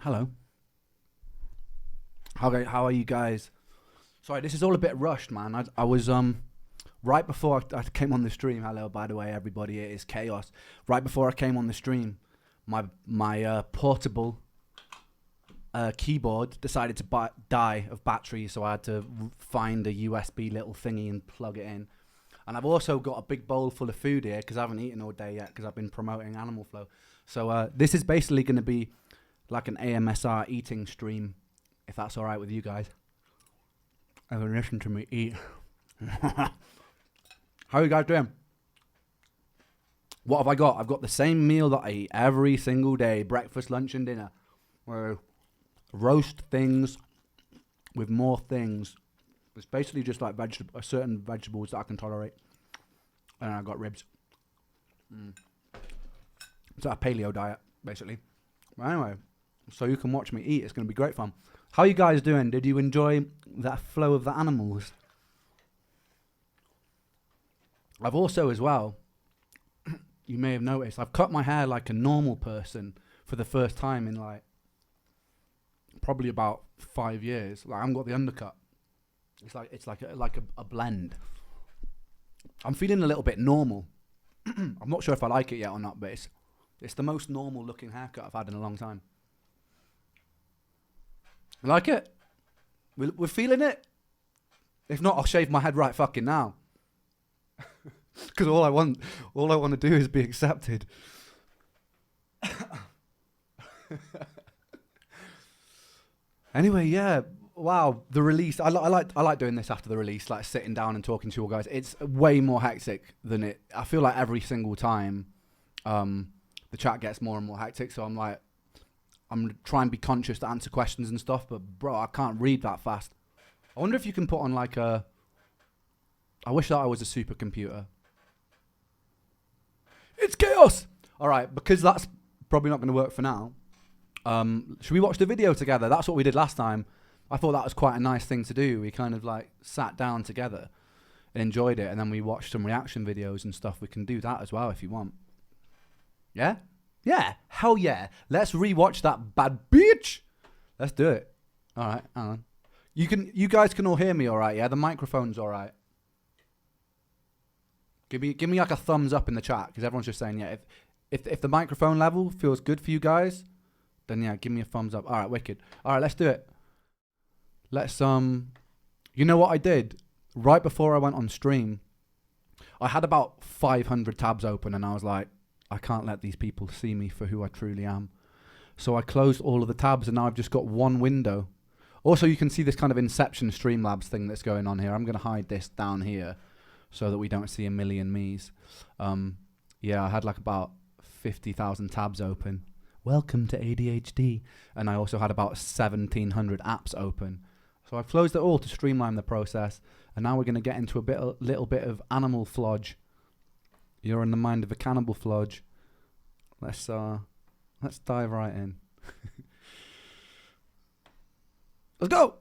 Hello. How are you guys? Sorry, this is all a bit rushed, man. I was right before I came on the stream. Hello, by the way, everybody. It is Chaos. Right before I came on the stream, my portable keyboard decided to die of battery, so I had to find a USB little thingy and plug it in. And I've also got a big bowl full of food here because I haven't eaten all day yet because I've been promoting Animal Flow. So this is basically going to be like an AMSR eating stream, if that's all right with you guys. Ever listen to me eat? How are you guys doing? What have I got? I've got the same meal that I eat every single day, breakfast, lunch, and dinner. Where roast things with more things. It's basically just like certain vegetables that I can tolerate. And I got ribs. It's like a paleo diet, basically. But anyway, so you can watch me eat. It's going to be great fun. How are you guys doing? Did you enjoy that flow of the animals? I've also, as well, you may have noticed, I've cut my hair like a normal person for the first time in like probably about 5 years. Like I haven't got the undercut. It's like a blend. I'm feeling a little bit normal. I'm not sure if I like it yet or not, but it's the most normal looking haircut I've had in a long time. You like it? We're feeling it? If not, I'll shave my head right fucking now. Because all I want to do is be accepted. Anyway, yeah. Wow, the release. I like doing this after the release, like sitting down and talking to you all guys. It's way more hectic than it. I feel like every single time, the chat gets more and more hectic. So I'm trying to be conscious to answer questions and stuff. But bro, I can't read that fast. I wonder if you can put on like a. I wish that I was a supercomputer. It's chaos. All right, because that's probably not going to work for now. Should we watch the video together? That's what we did last time. I thought that was quite a nice thing to do. We kind of like sat down together and enjoyed it, and then we watched some reaction videos and stuff. We can do that as well if you want. Yeah? Yeah. Hell yeah. Let's rewatch that bad bitch. Let's do it. All right, hang on. You guys can all hear me all right, yeah? The microphone's all right. Give me like a thumbs up in the chat because everyone's just saying, yeah, if the microphone level feels good for you guys, then yeah, give me a thumbs up. All right, wicked. All right, let's do it. Let's you know what I did right before I went on stream? I had about 500 tabs open and I was like, I can't let these people see me for who I truly am. So I closed all of the tabs and now I've just got one window. Also, you can see this kind of Inception Streamlabs thing that's going on here. I'm going to hide this down here so that we don't see a million me's. Yeah, I had like about 50,000 tabs open. Welcome to ADHD. And I also had about 1,700 apps open. So I've closed it all to streamline the process. And now we're going to get into a little bit of animal flodge. You're in the mind of a cannibal flodge. Let's dive right in. Let's go!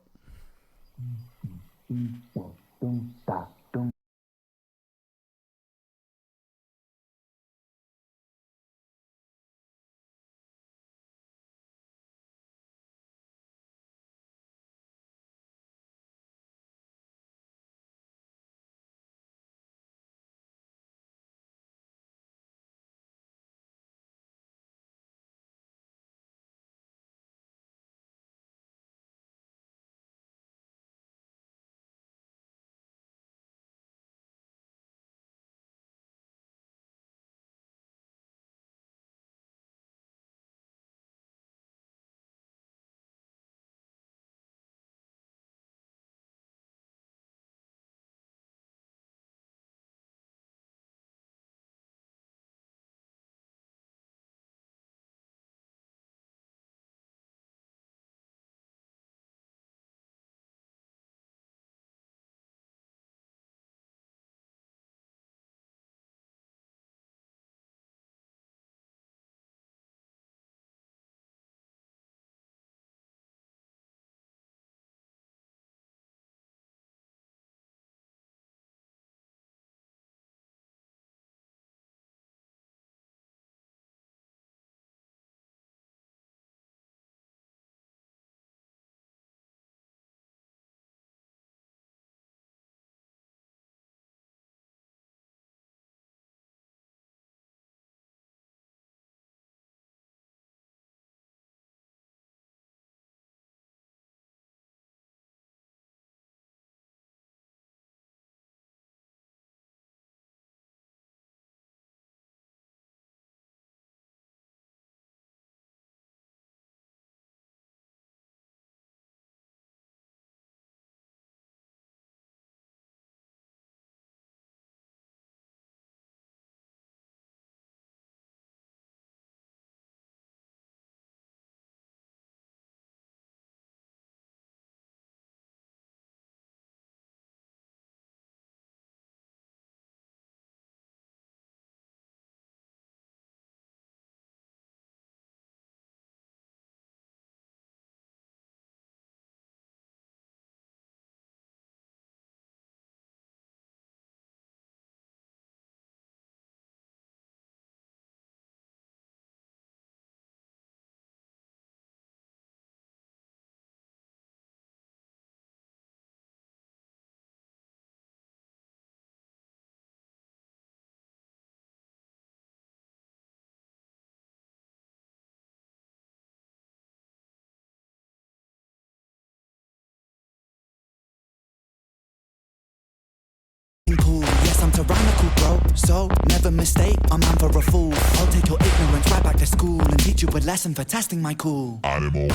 a mistake, I'm man for a fool. I'll take your ignorance right back to school and teach you a lesson for testing my cool. Animal.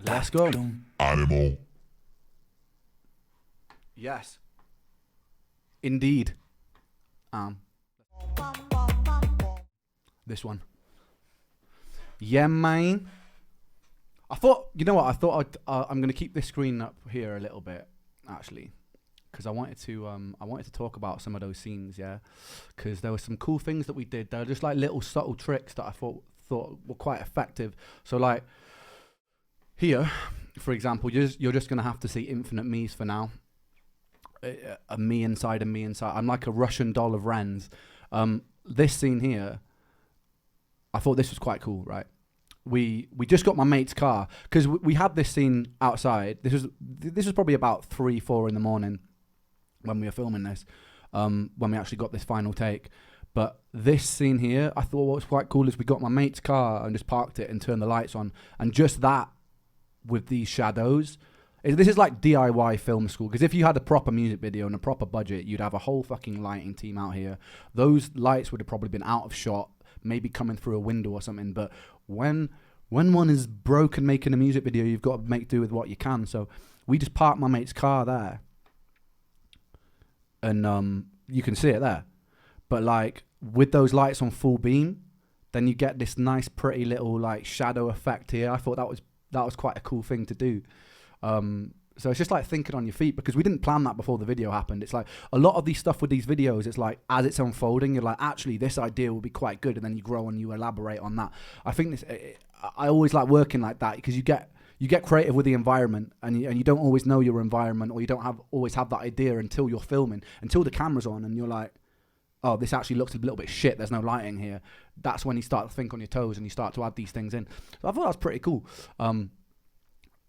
Let's go. Animal. Yes. Indeed. This one. Yeah, man. I thought, you know what? I thought I'm gonna keep this screen up here a little bit, actually, because I wanted to talk about some of those scenes, yeah. Because there were some cool things that we did. They were just like little subtle tricks that I thought were quite effective. So like here, for example, you're just gonna have to see infinite me's for now. A me inside a me inside. I'm like a Russian doll of Ren's. This scene here, I thought this was quite cool, right? We just got my mate's car because we had this scene outside. This was probably about 3-4 in the morning when we were filming this, when we actually got this final take. But this scene here, I thought what was quite cool is we got my mate's car and just parked it and turned the lights on, and just that with these shadows. This is like DIY film school, because if you had a proper music video and a proper budget, you'd have a whole fucking lighting team out here. Those lights would have probably been out of shot, maybe coming through a window or something. But when one is broken making a music video, you've got to make do with what you can. So we just parked my mate's car there, and you can see it there. But like with those lights on full beam, then you get this nice, pretty little like shadow effect here. I thought that was quite a cool thing to do. So it's just like thinking on your feet, because we didn't plan that before the video happened. It's like a lot of these stuff with these videos, it's like as it's unfolding, you're like, actually this idea will be quite good, and then you grow and you elaborate on that. I think I always like working like that, because you get creative with the environment, and you don't always know your environment, or you don't always have that idea until you're filming, until the camera's on, and you're like, oh, this actually looks a little bit shit, there's no lighting here. That's when you start to think on your toes and you start to add these things in. So I thought that was pretty cool.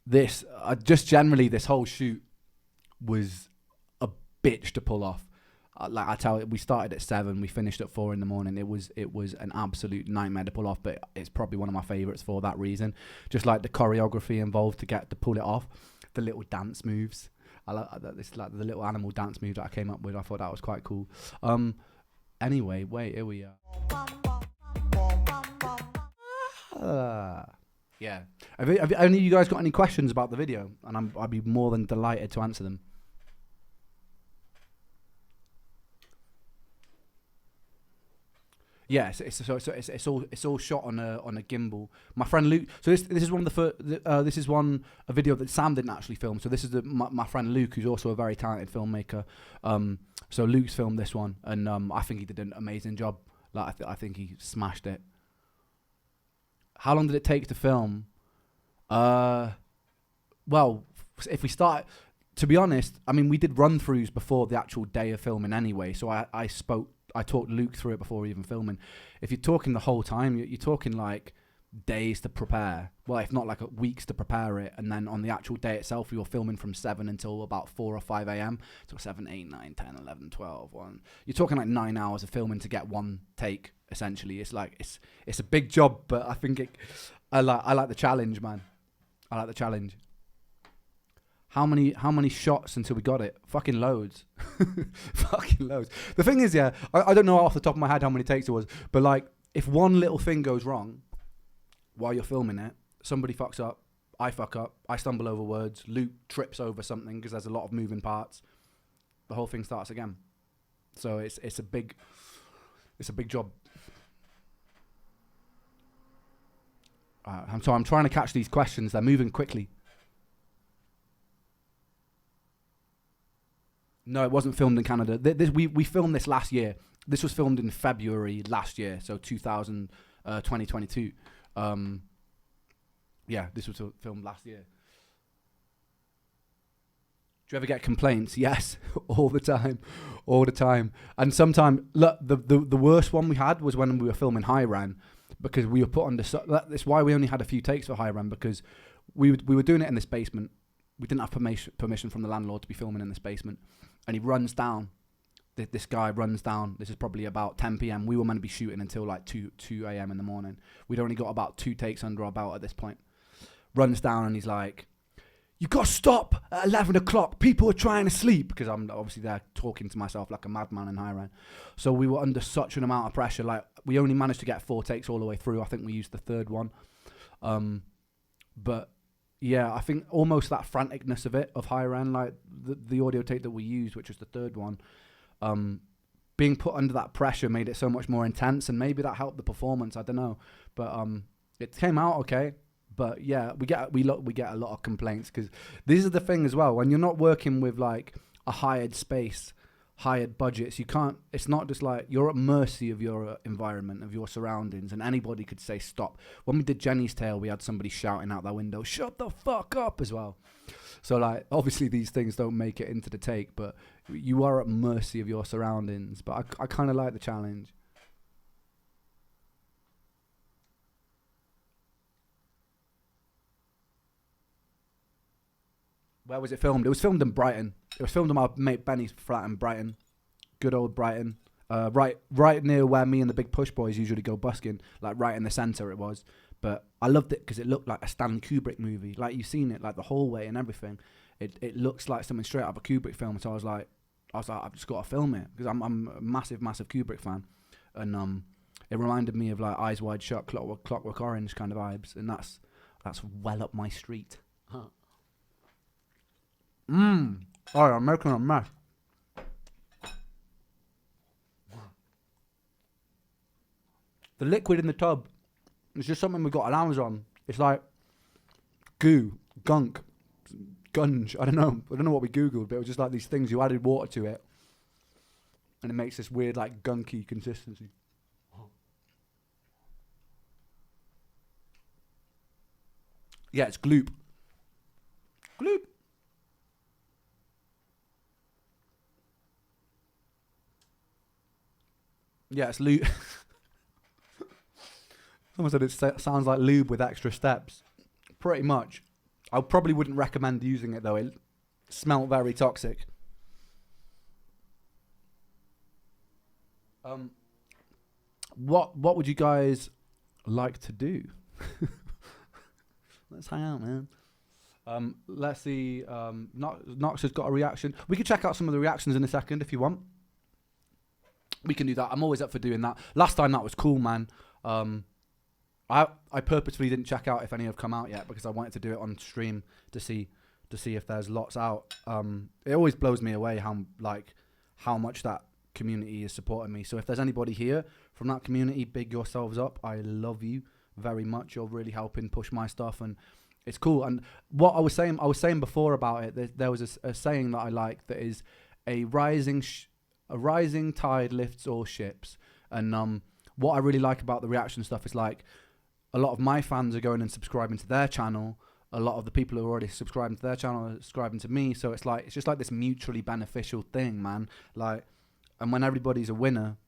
This this whole shoot was a bitch to pull off. Like I tell you, we started at 7, we finished at 4 in the morning. It was an absolute nightmare to pull off, but it's probably one of my favorites for that reason. Just like the choreography involved to pull it off, the little dance moves. I like this, like the little animal dance move that I came up with. I thought that was quite cool. Anyway, wait, here we are. Yeah. Have any of you guys got any questions about the video? And I'd be more than delighted to answer them. Yes, it's all shot on a gimbal. My friend Luke. So this is one of this is a video that Sam didn't actually film. So this is my friend Luke, who's also a very talented filmmaker. So Luke's filmed this one, and I think he did an amazing job. Like I think he smashed it. How long did it take to film? Well, if we start, to be honest, I mean, we did run-throughs before the actual day of filming anyway. So I talked Luke through it before even filming. If you're talking the whole time, you're talking like days to prepare. Well, if not like weeks to prepare it. And then on the actual day itself, we were filming from 7 until about 4 or 5 a.m. So 7, 8, 9, 10, 11, 12, 1. You're talking like 9 hours of filming to get one take, essentially. It's like, it's a big job, but I think I like the challenge, man. I like the challenge. How many shots until we got it? Fucking loads. Fucking loads. The thing is, yeah, I don't know off the top of my head how many takes it was, but like, if one little thing goes wrong while you're filming it, somebody fucks up, I fuck up, I stumble over words, Luke trips over something because there's a lot of moving parts, the whole thing starts again. So it's a big job. I'm trying to catch these questions. They're moving quickly. No, it wasn't filmed in Canada. We filmed this last year. This was filmed in February last year, so 2022. Yeah, this was filmed last year. Do you ever get complaints? Yes, all the time. And sometimes, look, the worst one we had was when we were filming High Ran, because we were put on that's why we only had a few takes for High Ran, because we were doing it in this basement. We didn't have permission from the landlord to be filming in this basement. And he runs down this guy runs down. This is probably about 10 p.m. We were meant to be shooting until like 2 a.m. in the morning. We'd only got about 2 takes under our belt at this point. Runs down and he's like, "You got to stop at 11 o'clock. People are trying to sleep." Because I'm obviously there talking to myself like a madman in high rent. So we were under such an amount of pressure. Like, we only managed to get 4 takes all the way through. I think we used the third one. But yeah, I think almost that franticness of it, of higher end, like the audio tape that we used, which was the third one, being put under that pressure made it so much more intense, and maybe that helped the performance. I don't know, but it came out okay. But yeah, we get a lot of complaints because this is the thing as well. When you're not working with like a hired space, hired budgets, you can't. It's not just like you're at mercy of your environment, of your surroundings, and anybody could say stop. When we did Jenny's Tale, we had somebody shouting out their window, "Shut the fuck up!" as well. So like, obviously these things don't make it into the take, but you are at mercy of your surroundings. But I kind of like the challenge. Where was it filmed? It was filmed in Brighton. It was filmed in my mate Benny's flat in Brighton. Good old Brighton. Right near where me and the Big Push Boys usually go busking. Like right in the centre it was. But I loved it because it looked like a Stanley Kubrick movie. Like, you've seen it, like the hallway and everything. It looks like something straight out of a Kubrick film. So I was like, I've just got to film it because I'm a massive Kubrick fan, and it reminded me of like Eyes Wide Shut, Clockwork Orange kind of vibes, and that's well up my street. Oh, I'm making a mess. The liquid in the tub is just something we got on Amazon. It's like goo, gunk, gunge. I don't know what we googled, but it was just like these things. You added water to it, and it makes this weird like gunky consistency. Yeah, it's gloop. Gloop. Yeah, it's lube. Someone said it sounds like lube with extra steps. Pretty much. I probably wouldn't recommend using it though. It smelled very toxic. What would you guys like to do? Let's hang out, man. Let's see. Knox has got a reaction. We could check out some of the reactions in a second if you want. We can do that. I'm always up for doing that. Last time that was cool, man. I purposefully didn't check out if any have come out yet because I wanted to do it on stream to see if there's lots out. It always blows me away how much that community is supporting me. So if there's anybody here from that community, big yourselves up. I love you very much. You're really helping push my stuff, and it's cool. And what I was saying before about it, there was a saying that I like that is a rising tide lifts all ships. And what I really like about the reaction stuff is like a lot of my fans are going and subscribing to their channel. A lot of the people who are already subscribing to their channel are subscribing to me. So it's just like this mutually beneficial thing, man. Like, and when everybody's a winner,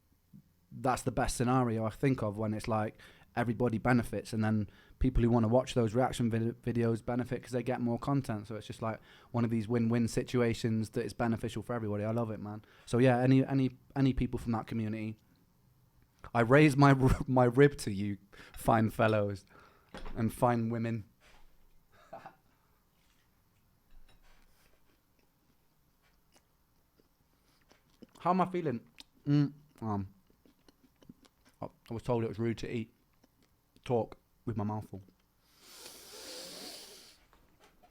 that's the best scenario I think of, when it's like everybody benefits, and then people who want to watch those reaction videos benefit because they get more content. So it's just like one of these win-win situations that is beneficial for everybody. I love it, man. So yeah, any people from that community, I raise my rib to you, fine fellows and fine women. How am I feeling? I was told it was rude to talk with my mouth full.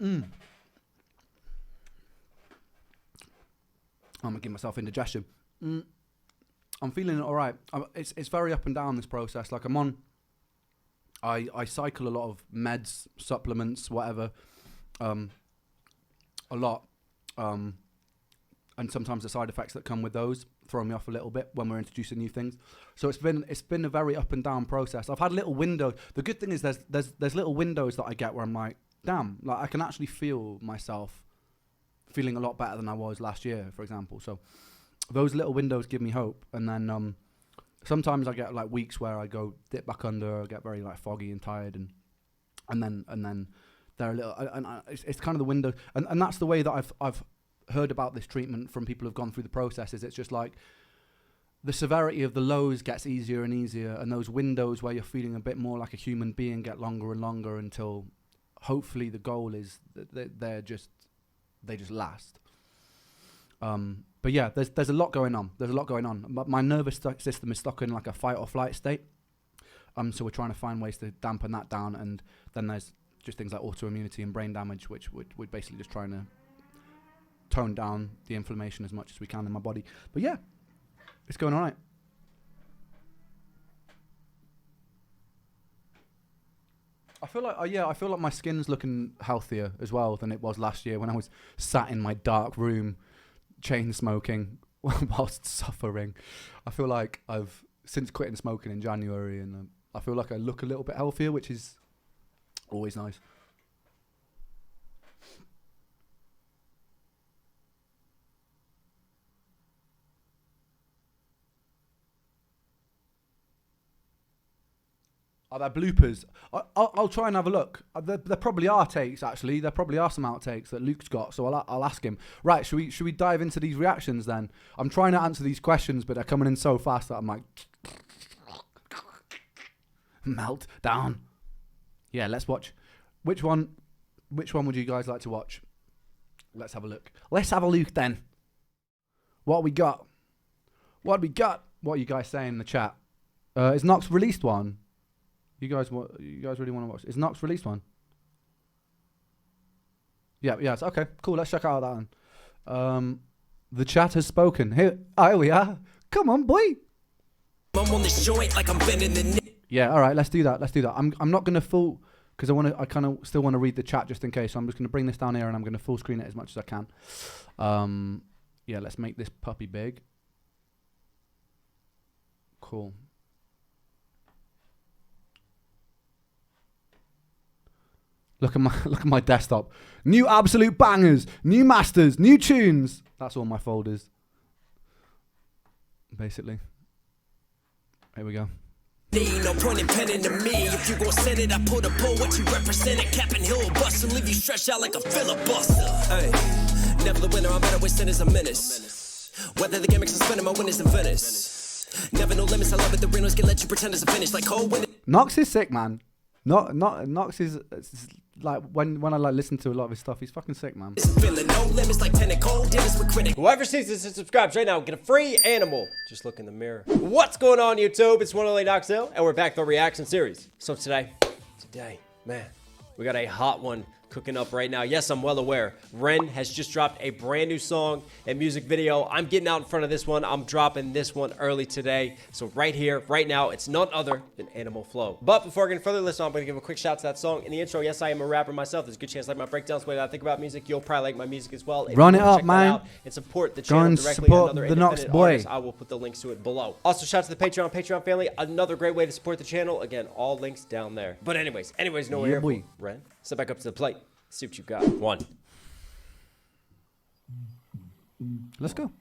I'm gonna give myself indigestion. I'm feeling all right. It's very up and down, this process. Like, I cycle a lot of meds, supplements, whatever, a lot, and sometimes the side effects that come with those throw me off a little bit when we're introducing new things. So it's been a very up and down process. I've had little windows. The good thing is there's little windows that I get where I'm like, damn, like I can actually feel myself feeling a lot better than I was last year, for example. So those little windows give me hope. And then sometimes I get like weeks where I go dip back under, I get very like foggy and tired, and then they're a little, and it's kind of the window, and that's the way that I've heard about this treatment from people who've gone through the processes, it's just like the severity of the lows gets easier and easier, and those windows where you're feeling a bit more like a human being get longer and longer until hopefully the goal is that they just last. But yeah, there's a lot going on. My nervous system is stuck in like a fight or flight state. So we're trying to find ways to dampen that down, and then there's just things like autoimmunity and brain damage, which we're basically just trying to tone down the inflammation as much as we can in my body. But yeah, it's going all right. I feel like my skin's looking healthier as well than it was last year when I was sat in my dark room, chain smoking whilst suffering. I feel like I've since quitting smoking in January, and I feel like I look a little bit healthier, which is always nice. Are there bloopers? I'll try and have a look. There probably are takes, actually. There probably are some outtakes that Luke's got, so I'll ask him. Right, should we dive into these reactions then? I'm trying to answer these questions, but they're coming in so fast that I'm like... melt down. Yeah, let's watch. Which one would you guys like to watch? Let's have a look. Let's have a look then. What we got? What are you guys saying in the chat? Is Nox released one? You guys really want to watch? Is Nox released one? Yeah, it's okay. Cool, let's check out that one. The chat has spoken. Here we are. Come on, boy. I'm on this joint like I'm bending the... Yeah, all right, let's do that. I'm not gonna full, because I kind of still want to read the chat just in case. So I'm just gonna bring this down here and I'm gonna full screen it as much as I can. Yeah, let's make this puppy big. Cool. Look at my desktop. New absolute bangers, new masters, new tunes. That's all my folders. Basically. Here we go. No point in penning to me. If you gon' send it, I put a pull what you represent. A cap and hill bust and leave you stretched out like a filibuster. Hey, never the winner, I'm better with sin as a menace. Whether the game makes a spinning, my win is in Venice. Never no limits, I love it. The Reynolds can let you pretend it's a finish. Like cold when Nox is sick, man. Nox is like when I like listen to a lot of his stuff, he's fucking sick, man. Whoever sees this and subscribes right now, get a free animal. Just look in the mirror. What's going on, YouTube? It's one only Noxdale, and we're back for a reaction series. So today, man, we got a hot one cooking up right now. Yes, I'm well aware. Ren has just dropped a brand new song and music video. I'm getting out in front of this one. I'm dropping this one early today. So right here, right now, it's none other than Animal Flow. But before I get further listen, I'm going to give a quick shout to that song in the intro. Yes, I am a rapper myself. There's a good chance I like my breakdowns, the way that I think about music. You'll probably like my music as well. Run it up, man. And support the channel directly. Support the Nox boy. Artist. I will put the links to it below. Also, shout out to the Patreon family. Another great way to support the channel. Again, all links down there. But anyways, no yeah, boy. Ren, step back up to the plate. See what you got. One. Let's go.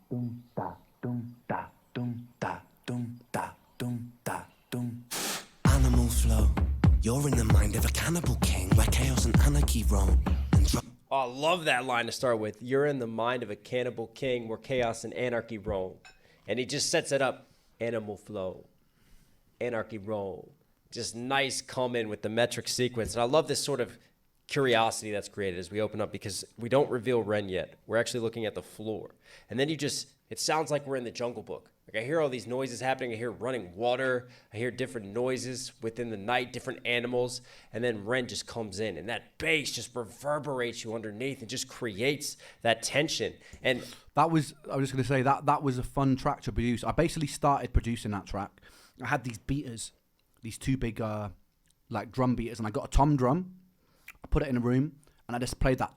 Animal flow. You're in the mind of a cannibal king where chaos and anarchy roam. Oh, I love that line to start with. You're in the mind of a cannibal king where chaos and anarchy roam. And he just sets it up. Animal flow. Anarchy roam. Just nice come in with the metric sequence. And I love this sort of curiosity that's created as we open up, because we don't reveal Ren yet. We're actually looking at the floor. And then it sounds like we're in the Jungle Book. Like I hear all these noises happening. I hear running water. I hear different noises within the night, different animals. And then Ren just comes in, and that bass just reverberates you underneath and just creates that tension. And I was just going to say that was a fun track to produce. I basically started producing that track. I had these beaters, these two big like drum beaters, and I got a tom drum. I put it in a room and I just played that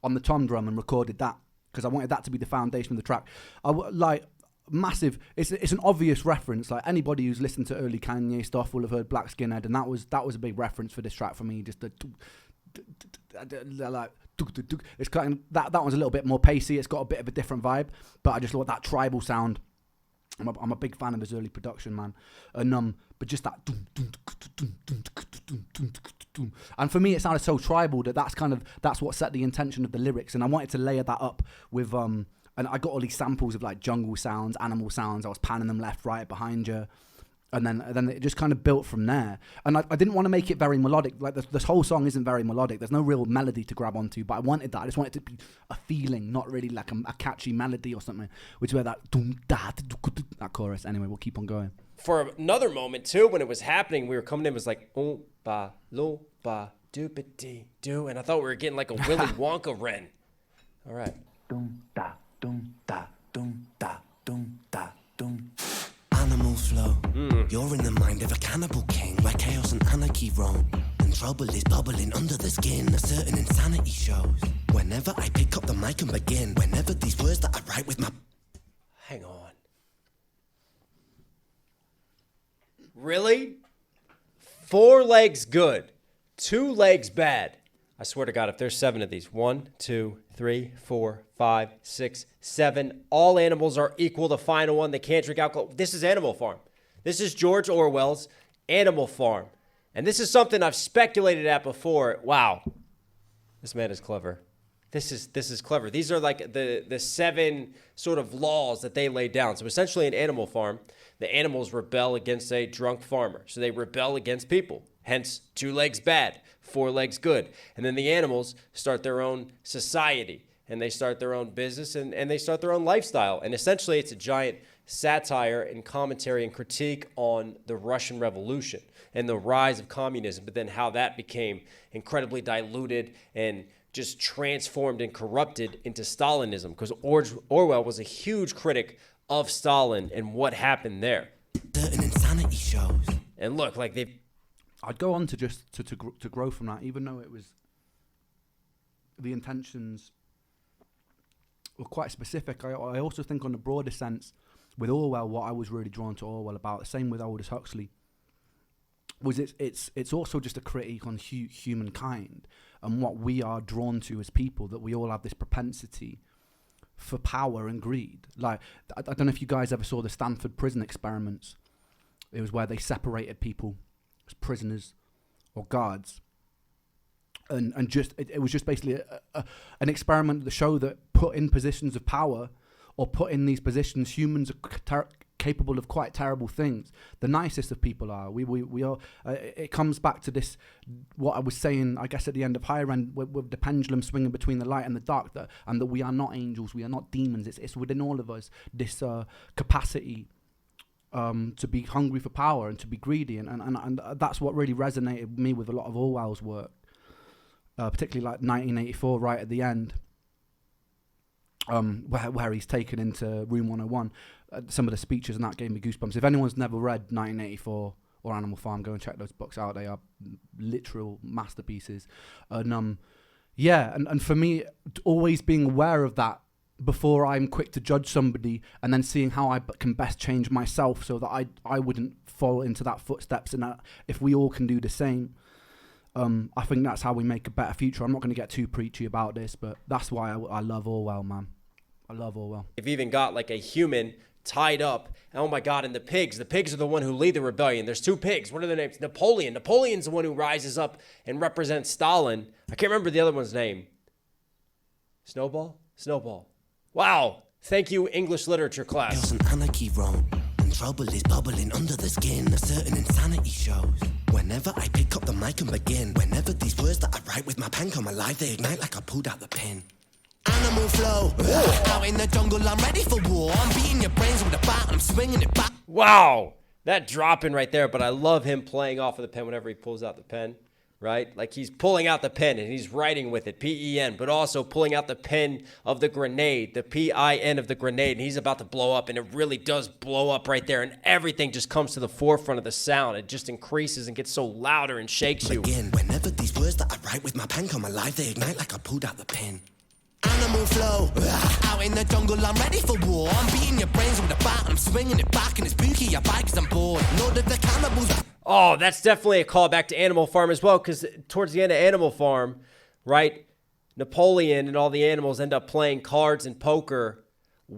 on the tom drum and recorded that because I wanted that to be the foundation of the track. Like massive. It's an obvious reference. Like anybody who's listened to early Kanye stuff will have heard Black Skinhead, and that was a big reference for this track for me. Just the like it's kind of, that one's a little bit more pacey. It's got a bit of a different vibe, but I just love that tribal sound. I'm a big fan of his early production, man. And but just that and for me it sounded so tribal that's what set the intention of the lyrics, and I wanted to layer that up with and I got all these samples of like jungle sounds, animal sounds. I was panning them left, right, behind you. And then it just kind of built from there. And I didn't want to make it very melodic. Like this whole song isn't very melodic. There's no real melody to grab onto. But I wanted that. I just wanted it to be a feeling, not really like a catchy melody or something. Which is where that chorus. Anyway, we'll keep on going. For another moment too, when it was happening, we were coming in. It was like ba lo ba do ba dee do, and I thought we were getting like a Willy Wonka wren. All right. Dum da dum da dum da dum da dum. Animal flow. You're in the mind of a cannibal king, where chaos and anarchy roam, and trouble is bubbling under the skin. A certain insanity shows whenever I pick up the mic and begin. Whenever these words that I write with my... Hang on. Really? 4 legs good, 2 legs bad. I swear to God, if there's 7 of these, 1, 2, 3, 4, 5, 6, 7, all animals are equal. The final one, they can't drink alcohol. This is Animal Farm. This is George Orwell's Animal Farm. And this is something I've speculated at before. Wow. This man is clever. This is clever. These are like the 7 sort of laws that they laid down. So essentially in Animal Farm, the animals rebel against a drunk farmer. So they rebel against people. Hence, 2 legs bad, 4 legs good. And then the animals start their own society, and they start their own business, and they start their own lifestyle. And essentially, it's a giant satire and commentary and critique on the Russian Revolution and the rise of communism, but then how that became incredibly diluted and just transformed and corrupted into Stalinism, because Orwell was a huge critic of Stalin and what happened there. Certain insanity shows. And look, like I'd go on to just to grow from that, even though it was the intentions were quite specific. I also think on the broader sense with Orwell, what I was really drawn to Orwell about, the same with Aldous Huxley, was it's also just a critique on humankind and what we are drawn to as people, that we all have this propensity for power and greed. Like, I don't know if you guys ever saw the Stanford prison experiments. It was where they separated people as prisoners or guards, and just it was just basically an experiment to show that put in positions of power or put in these positions, humans are capable of quite terrible things. The nicest of people are. We are. It comes back to this, what I was saying, I guess, at the end of Higher End, with the pendulum swinging between the light and the dark, that we are not angels, we are not demons. It's within all of us, this capacity to be hungry for power and to be greedy, and that's what really resonated with me with a lot of Orwell's work, particularly like 1984, right at the end, where he's taken into Room 101. Some of the speeches and that gave me goosebumps. If anyone's never read 1984 or Animal Farm, go and check those books out. They are literal masterpieces. And for me, always being aware of that before I'm quick to judge somebody, and then seeing how I can best change myself so that I wouldn't fall into that footsteps, and that if we all can do the same, I think that's how we make a better future. I'm not going to get too preachy about this, but that's why I love Orwell, man. I love Orwell. They've even got like a human tied up. Oh my God, and the pigs are the one who lead the rebellion. There's 2 pigs. What are their names? Napoleon's the one who rises up and represents Stalin. I can't remember the other one's name. Snowball. Wow. Thank you, English literature class. Chaos and anarchy roam, and trouble is bubbling under the skin. A certain insanity shows whenever I pick up the mic and begin. Whenever these words that I write with my pen come alive, they ignite like I pulled out the pin. Animal flow. Out in the jungle, I'm ready for war. I'm beating your brains with a bat and I'm swinging it back. Wow. That dropping right there, but I love him playing off of the pen whenever he pulls out the pen, right? Like he's pulling out the pen and he's writing with it, P-E-N, but also pulling out the pen of the grenade, the P-I-N of the grenade, and he's about to blow up, and it really does blow up right there, and everything just comes to the forefront of the sound. It just increases and gets so louder and shakes you. Again, whenever these words that I write with my pen come alive, they ignite like I pulled out the pen. Animal flow. Out in the jungle, I'm ready for war. I'm beating your brains with a bat and I'm swinging it back, and it's spooky, I bite 'cause I'm bored. Lord of the cannibals. Oh, that's definitely a callback to Animal Farm as well, because towards the end of Animal Farm, right, Napoleon and all the animals end up playing cards and poker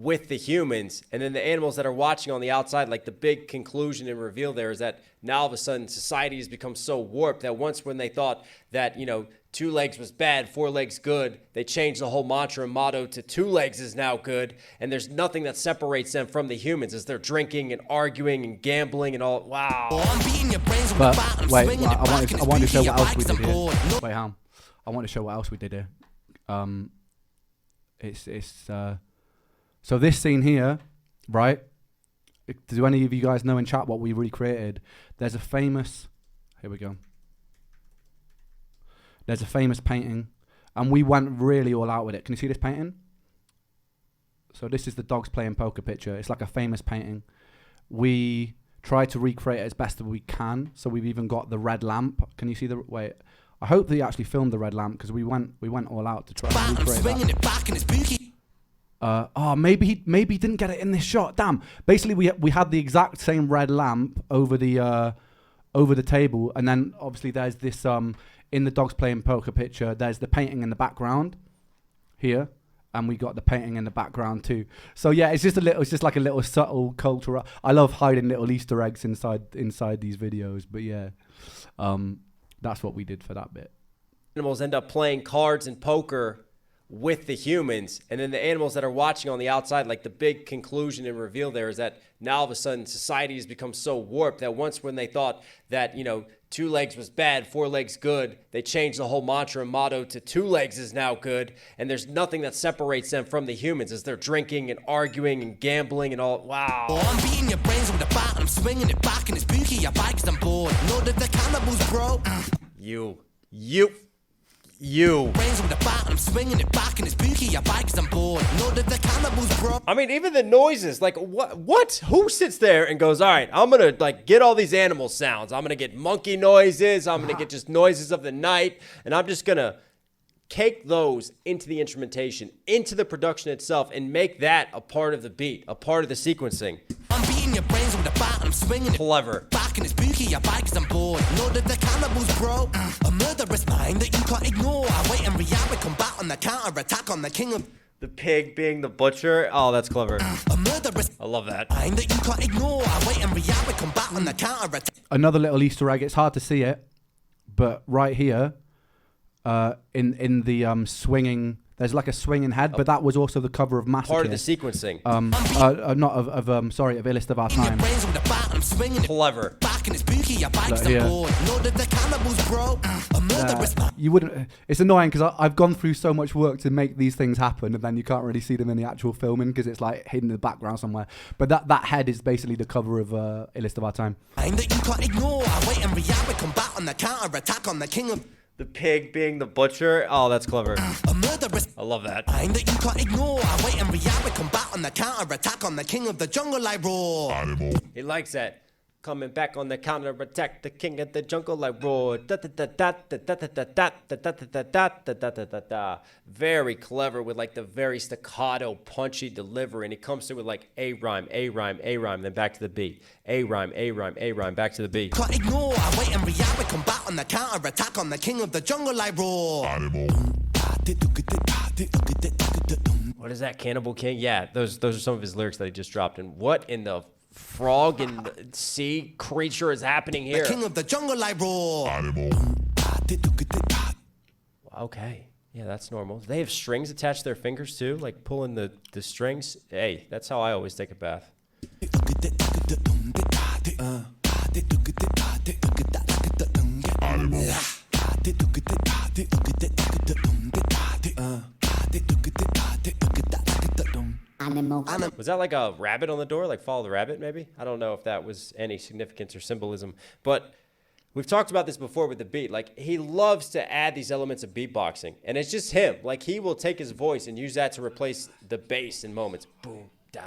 with the humans, and then the animals that are watching on the outside. Like the big conclusion and reveal there is that now all of a sudden society has become so warped that once when they thought that, you know, 2 legs was bad, 4 legs good, they changed the whole mantra and motto to 2 legs is now good, and there's nothing that separates them from the humans as they're drinking and arguing and gambling and all. Wow. But wait, I want to show what else we did here. Wait, I want to show what else we did here. So this scene here, right? Do any of you guys know in chat what we recreated? There's a famous. Here we go. There's a famous painting, and we went really all out with it. Can you see this painting? So this is the dogs playing poker picture. It's like a famous painting. We tried to recreate it as best as we can. So we've even got the red lamp. Can you see the wait? I hope that you actually filmed the red lamp because we went all out to try to recreate that. Oh, maybe he didn't get it in this shot. Damn. Basically, we had the exact same red lamp over the table, and then obviously there's this in the dogs playing poker picture. There's the painting in the background here, and we got the painting in the background too. So yeah, it's just like a little subtle cultural. I love hiding little Easter eggs inside these videos, but yeah, that's what we did for that bit. Animals end up playing cards and poker with the humans, and then the animals that are watching on the outside. Like the big conclusion and reveal there is that now all of a sudden society has become so warped that once when they thought that, you know, 2 legs was bad, 4 legs good, they changed the whole mantra and motto to 2 legs is now good, and there's nothing that separates them from the humans as they're drinking and arguing and gambling and all. Wow. I'm beating your brains with the bat, I'm swinging it back, and it's spooky. Your bike's on board. Know that the cannibals, bro. You. Brains with the bat, I'm swinging it back, and it's spooky. Your bike's on board. Know that the cannibals, bro. I mean, even the noises, like what? Who sits there and goes, all right, I'm going to like get all these animal sounds. I'm going to get monkey noises. I'm going to get just noises of the night. And I'm just going to cake those into the instrumentation, into the production itself, and make that a part of the beat, a part of the sequencing. I'm beating your brains with the bat, I'm swinging it Clever. back, and it's spooky. Your bike's on board. Know that the cannibals, bro. A murderous mind that you can't ignore. I wait and react with combat on the counter attack on the king of. The pig being the butcher. Oh, that's clever. A murderous I love that. mind that you can't ignore. I wait and react with combat on the counter attack. Another little Easter egg. It's hard to see it, but right here, in the swinging, there's like a swinging head, but that was also the cover of Massacre. Part of the sequencing. Not of Illest of Our Time. Brains with the bat, I'm swinging it Clever. back, and it's spooky. Your bike's Look here. on board. Know that the cannibals, bro. A murderous mind. You wouldn't. It's annoying because I've gone through so much work to make these things happen, and then you can't really see them in the actual filming because it's like hidden in the background somewhere. But that head is basically the cover of Illest of Our Time. Mind that you can't ignore. I wait and react with combat on the counter attack on the king of. The pig being the butcher. Oh, that's clever. A murderous I love that. mind that you can't ignore. I wait and react with combat on the counter attack on the king of the jungle. I roar. He likes that. Coming back on the counter attack, the king of the jungle, like roar. Da da da da da da da da da da da da da da da da da da. Very clever with like the very staccato, punchy delivery, and he comes through with like a rhyme, then back to the beat. A rhyme, back to the beat. Can't ignore. I wait and react with combat on the counter attack on the king of the jungle. I roar. What is that, Cannibal King? Yeah, those are some of his lyrics that he just dropped. And what in the frog and sea creature is happening here? The king of the jungle. I roar. Okay. Yeah, that's normal. They have strings attached to their fingers too, like pulling the strings. Hey, that's how I always take a bath. Was that like a rabbit on the door, like Follow the Rabbit maybe? I don't know if that was any significance or symbolism, but we've talked about this before with the beat. Like, he loves to add these elements of beatboxing, and it's just him. Like, he will take his voice and use that to replace the bass in moments. Boom, da,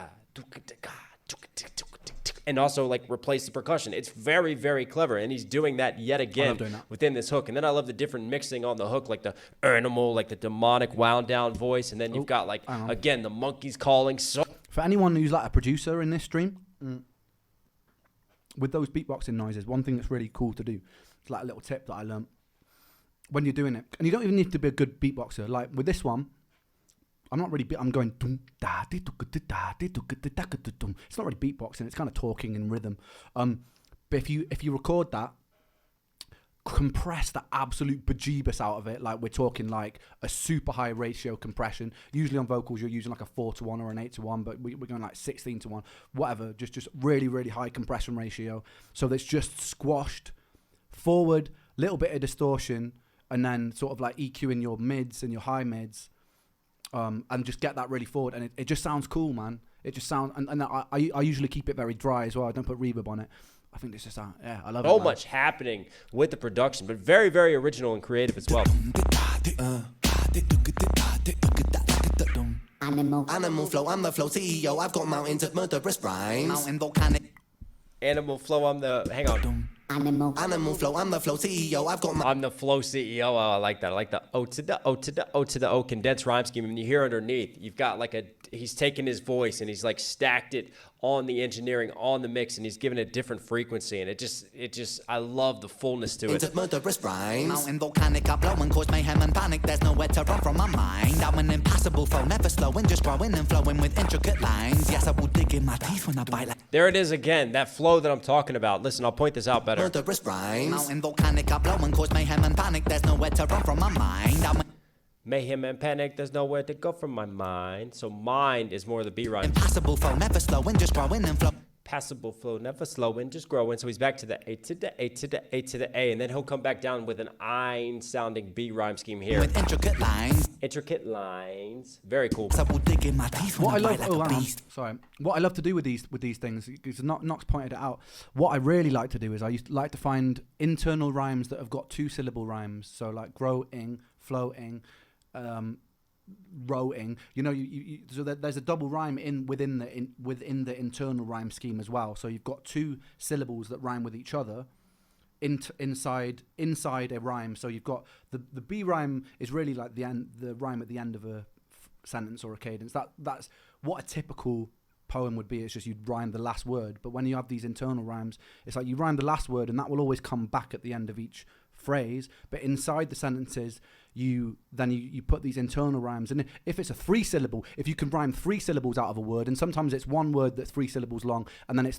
and also like replace the percussion. It's very, very clever, and he's doing that yet again within this hook. And then I love the different mixing on the hook, like the animal, like the demonic wound down voice, and then you've got like again the monkeys calling. So for anyone who's like a producer in this stream, with those beatboxing noises, one thing that's really cool to do, it's like a little tip that I learned when you're doing it, and you don't even need to be a good beatboxer. Like with this one, I'm not really. I'm going. It's not really beatboxing. It's kind of talking in rhythm. But if you record that, compress the absolute bejeebus out of it, like we're talking like a super high ratio compression. Usually on vocals you're using like a 4:1 or an 8:1, but we're going like 16:1, whatever. Just really, really high compression ratio. So that's just squashed forward, little bit of distortion, and then sort of like EQing your mids and your high mids, and just get that really forward. And it just sounds cool, man. It just sounds, and I usually keep it very dry as well. I don't put reverb on it. I think this is, yeah, I love it. So much happening with the production, but very, very original and creative as well. Animal flow, I'm the flow CEO. I've got mountains of murderous rhymes. Mountain volcanic. Animal flow, hang on. Animal flow, I'm the flow CEO. I've got I'm the flow CEO. Oh, I like that. I like the O to the O to the O to the O condensed rhyme scheme. And you hear underneath, you've got like he's taken his voice and he's like stacked it on the engineering, on the mix, and he's given it a different frequency. And it just, I love the fullness to it. Murderous rhymes. Mountain volcanic, I blow and cause mayhem and panic. There's nowhere to run from my mind. I'm an impassable flow, never slowing, just growing and flowing with intricate lines. Yes, I will dig in my teeth when I bite like. There it is again, that flow that I'm talking about. Listen, I'll point this out better. Murderous rhymes. Mountain volcanic, I blow and cause mayhem and panic. There's nowhere to run from my mind. Mayhem and panic, there's nowhere to go from my mind. So mind is more of the B rhyme. Impassable flow, never slowing, just growing and flow. Passable flow, never slowing, just growing. So he's back to the A to the A to the A to the A, and then he'll come back down with an ein sounding B rhyme scheme here. With intricate lines. Intricate lines. Very cool. So I will dig in my teeth when I bite like a beast. Sorry. What I love to do with these things, because Knox pointed it out, what I really like to do is I used to like to find internal rhymes that have got 2-syllable rhymes. So like growing, floating, rowing, so there's a double rhyme within the internal rhyme scheme as well. So you've got 2 syllables that rhyme with each other inside a rhyme. So you've got the B rhyme is really like the rhyme at the end of a sentence or a cadence. That's what a typical poem would be. It's just you'd rhyme the last word. But when you have these internal rhymes, it's like you rhyme the last word and that will always come back at the end of each phrase, but inside the sentences you put these internal rhymes. And if it's a 3-syllable, if you can rhyme 3 syllables out of a word, and sometimes it's one word that's 3 syllables long and then it's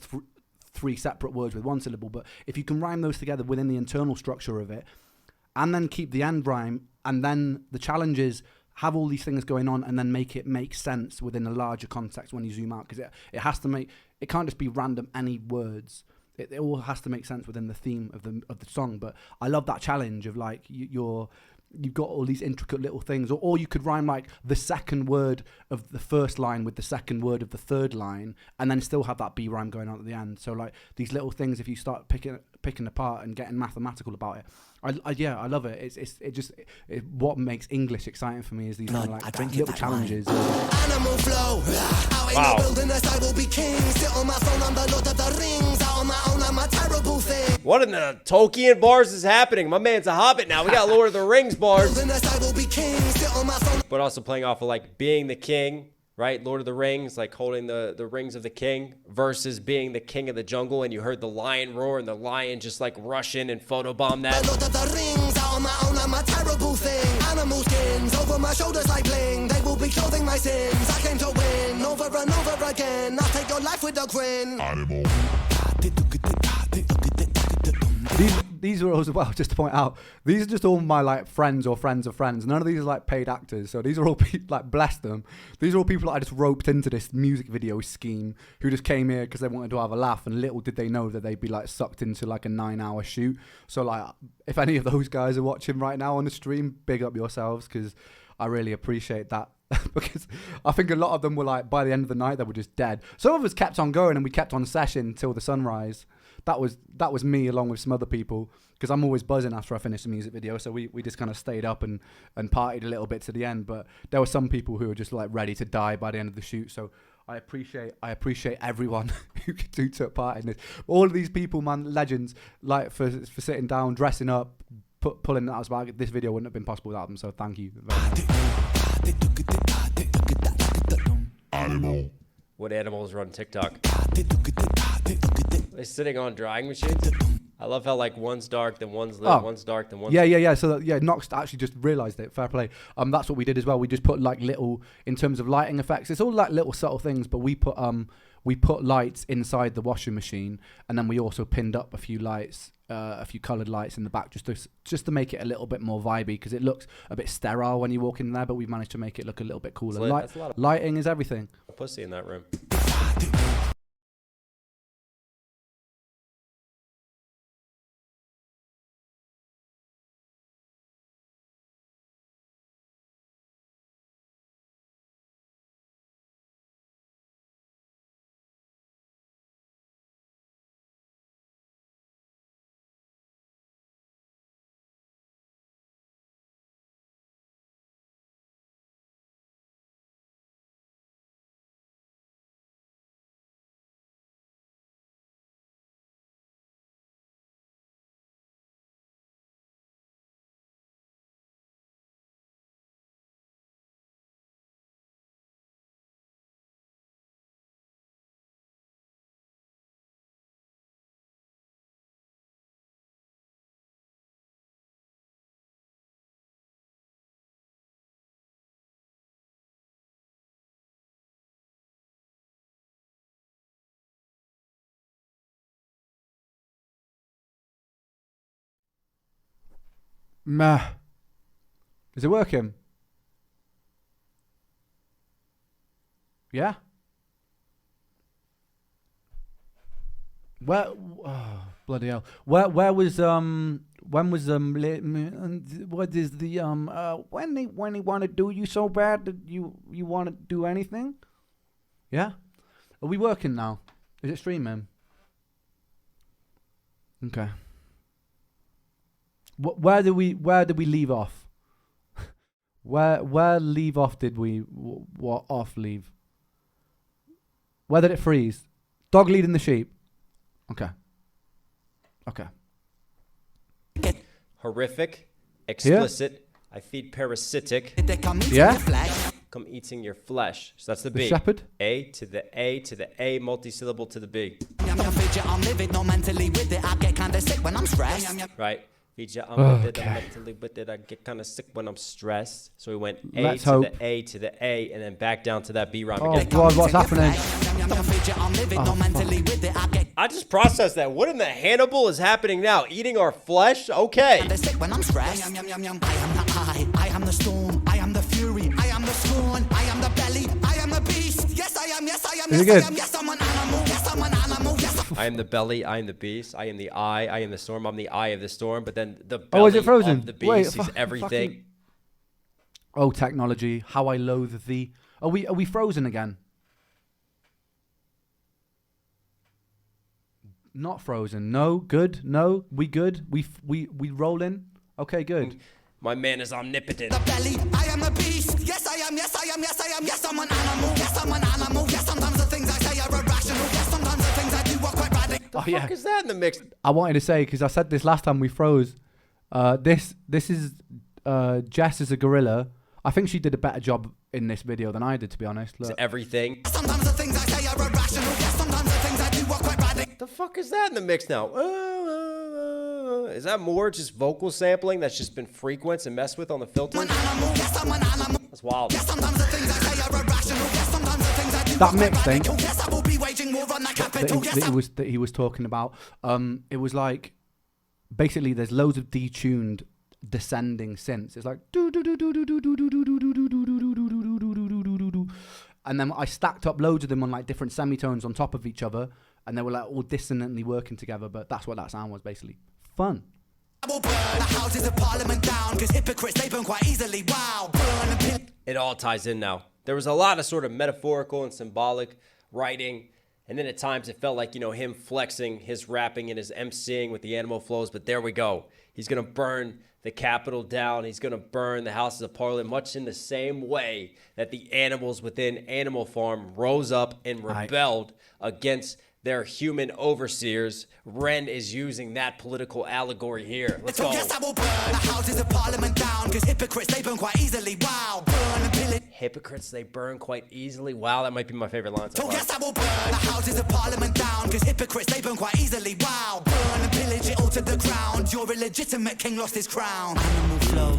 3 separate words with 1 syllable, but if you can rhyme those together within the internal structure of it and then keep the end rhyme, and then the challenge is have all these things going on and then make it make sense within a larger context when you zoom out, because it has to it can't just be random any words. It all has to make sense within the theme of the song. But I love that challenge of like you've got all these intricate little things, or you could rhyme like the second word of the first line with the second word of the third line, and then still have that B rhyme going on at the end. So like these little things, if you start picking apart and getting mathematical about it, I love it. What makes English exciting for me is these little challenges. Animal flow, out in the wilderness I will be king. Sit on my throne, I'm the Lord of the Rings. Out on my own, I'm a terrible thing. What in the Tolkien bars is happening? My man's a hobbit now. We got Lord of the Rings bars. I will be king. Sit on my throne. But also playing off of like being the king, right? Lord of the Rings, like holding the rings of the king, versus being the king of the jungle, and you heard the lion roar and the lion just like rush in and photobomb that. Lord of the Rings, out on my own, I'm a terrible thing. Animal skins over my shoulders like bling. They will be clothing my sins. I came to win over and over again. I'll take your life with a grin. Animal. These are all as well, just to point out, these are just all my like friends or friends of friends. None of these are like paid actors. So these are all like, bless them. These are all people that I just roped into this music video scheme who just came here because they wanted to have a laugh, and little did they know that they'd be like sucked into like a 9-hour shoot. So like if any of those guys are watching right now on the stream, big up yourselves, because I really appreciate that. Because I think a lot of them were like, by the end of the night, they were just dead. Some of us kept on going and we kept on session till the sunrise. That was me along with some other people, because I'm always buzzing after I finish a music video. So we just kind of stayed up and partied a little bit to the end. But there were some people who were just like ready to die by the end of the shoot. So I appreciate everyone who took part in this. All of these people, man, legends, like for sitting down, dressing up, pulling that out. This video wouldn't have been possible without them. So thank you very much. Animal. What animals run TikTok? They're sitting on drying machines. I love how like one's dark, then one's lit, one's dark, then one's Yeah. So Nox actually just realised it. Fair play. That's what we did as well. We just put like little, in terms of lighting effects. It's all like little subtle things, but we put lights inside the washing machine, and then we also pinned up a few lights, a few coloured lights in the back, just to make it a little bit more vibey, because it looks a bit sterile when you walk in there. But we've managed to make it look a little bit cooler. Lighting is everything. Pussy in that room. Meh. Is it working? Yeah. Where? Oh, bloody hell. Where was when was what is the when they want to do you so bad that you want to do anything? Yeah. Are we working now? Is it streaming? Okay. Where did we leave off? where leave off did we? What off leave? Where did it freeze? Dog leading the sheep. Okay. Horrific, explicit. Yeah. I feed parasitic. Yeah. Come eating your flesh. So that's the B. The shepherd. A to the A to the A, multi-syllable to the B. Right. Feed you, I'm with it, I'm mentally with it. I get kind of sick when I'm stressed. So we went A to the A to the A, and then back down to that B rhyme again. Oh God, what's happening? I just processed that. What in the Hannibal is happening now? Eating our flesh? Okay. I am the storm, I am the fury, I am the scorn, I am the belly, I am the beast. Yes, I am, yes, I am, yes, I am, yes, I'm an animal, yes, I'm an animal, yes. I am the belly, I am the beast, I am the eye, I am the storm, I'm the eye of the storm, but then the belly is it frozen? of the beast, he's everything. Oh, technology, how I loathe thee. Are we frozen again? Not frozen. No, good. No, we good. We rolling. Okay, good. My man is omnipotent. The belly, I am the beast. Yes, I am. Yes, I am. Yes, I am. Yes, I'm an animal. Yes, I'm an animal. Yes, sometimes the things I say are irrational. Yes, sometimes the things I do are quite radical. The fuck is that in the mix? I wanted to say, because I said this last time we froze. This is Jess is a gorilla. I think she did a better job in this video than I did, to be honest. Look. It's everything. Sometimes the things I say are irrational. Yes, sometimes the things I do are quite radical. The fuck is that in the mix now? Is that more just vocal sampling that's just been frequenced and messed with on the filter? That's wild. That mix thing that he was talking about, it was like, basically there's loads of detuned descending synths. It's like and then I stacked up loads of them on like different semitones on top of each other, and they were like all dissonantly working together, but that's what that sound was basically. Fun. It all ties in now. There was a lot of sort of metaphorical and symbolic writing, and then at times it felt like, you know, him flexing his rapping and his MCing with the animal flows, but there we go. He's going to burn the Capitol down. He's going to burn the Houses of Parliament, much in the same way that the animals within Animal Farm rose up and rebelled against their human overseers. Ren is using that political allegory here. Let's go. Yes, I will burn the Houses of Parliament down, because hypocrites, they burn quite easily. Wow. Burn and pillage. Hypocrites, they burn quite easily. Wow, that might be my favorite line so far. Yes, I will burn the Houses of Parliament down, because hypocrites, they burn quite easily. Wow. Burn and pillage it all to ground. Your illegitimate king lost his crown. Animal flow,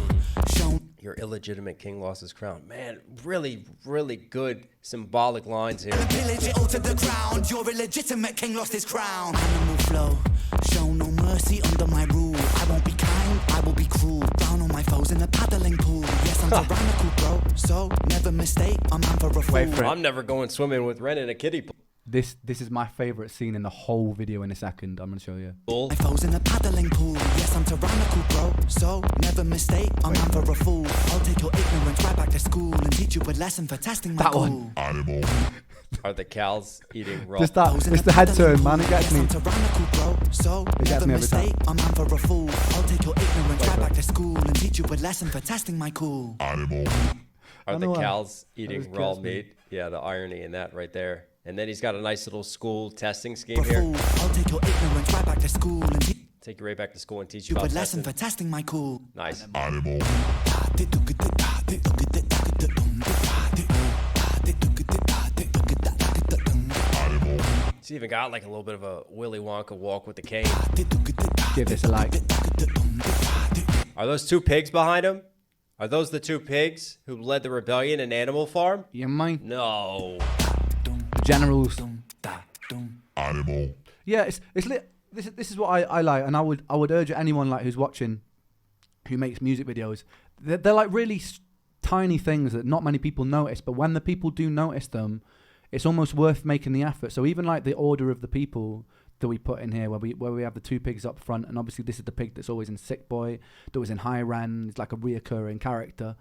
shown. Your illegitimate king lost his crown. Man, really, really good symbolic lines here. Pillage it all to the ground. Your illegitimate king lost his crown. Animal flow, show no mercy under my rule. I won't be kind, I will be cruel. Down on my foes in a paddling pool. Yes, I'm tyrannical, bro. So never mistake, I'm man for a fool. Wait for it. I'm never going swimming with Ren in a kiddie pool. This is my favorite scene in the whole video. In a second, I'm gonna show you. My foes in a paddling pool. Yes, I'm tyrannical, bro. So never mistake, I'm man for a fool. I'll take your ignorance right back to school and teach you a lesson for testing my That cool. one. Animal. Are the cows eating raw? Just that. It's the head turn, man. It gets me. I'm tyrannical, bro. So It gets never me every time. mistake, I'm man for a fool. I'll take your ignorance right back to school and teach you a lesson for testing my cool. Animal. Are I the know, cows eating just raw gets me. meat? Yeah, the irony in that right there. And then he's got a nice little school testing For scheme a here. fool. I'll take your ignorance right back to school and teach Take you right back to school and teach you you a about lesson testing. for testing my cool. Nice. Animal. Animal. He's even got like a little bit of a Willy Wonka walk with the cane. Give this a like. Are those two pigs behind him? Are those the two pigs who led the rebellion in Animal Farm? You mind? No. The generals. Animal. Yeah, it's lit. This is what I like, and I would urge anyone like who's watching, who makes music videos. They're like really tiny things that not many people notice, but when the people do notice them, it's almost worth making the effort. So even like the order of the people that we put in here, where we have the two pigs up front, and obviously this is the pig that's always in Sick Boy, that was in High Ren. It's like a reoccurring character.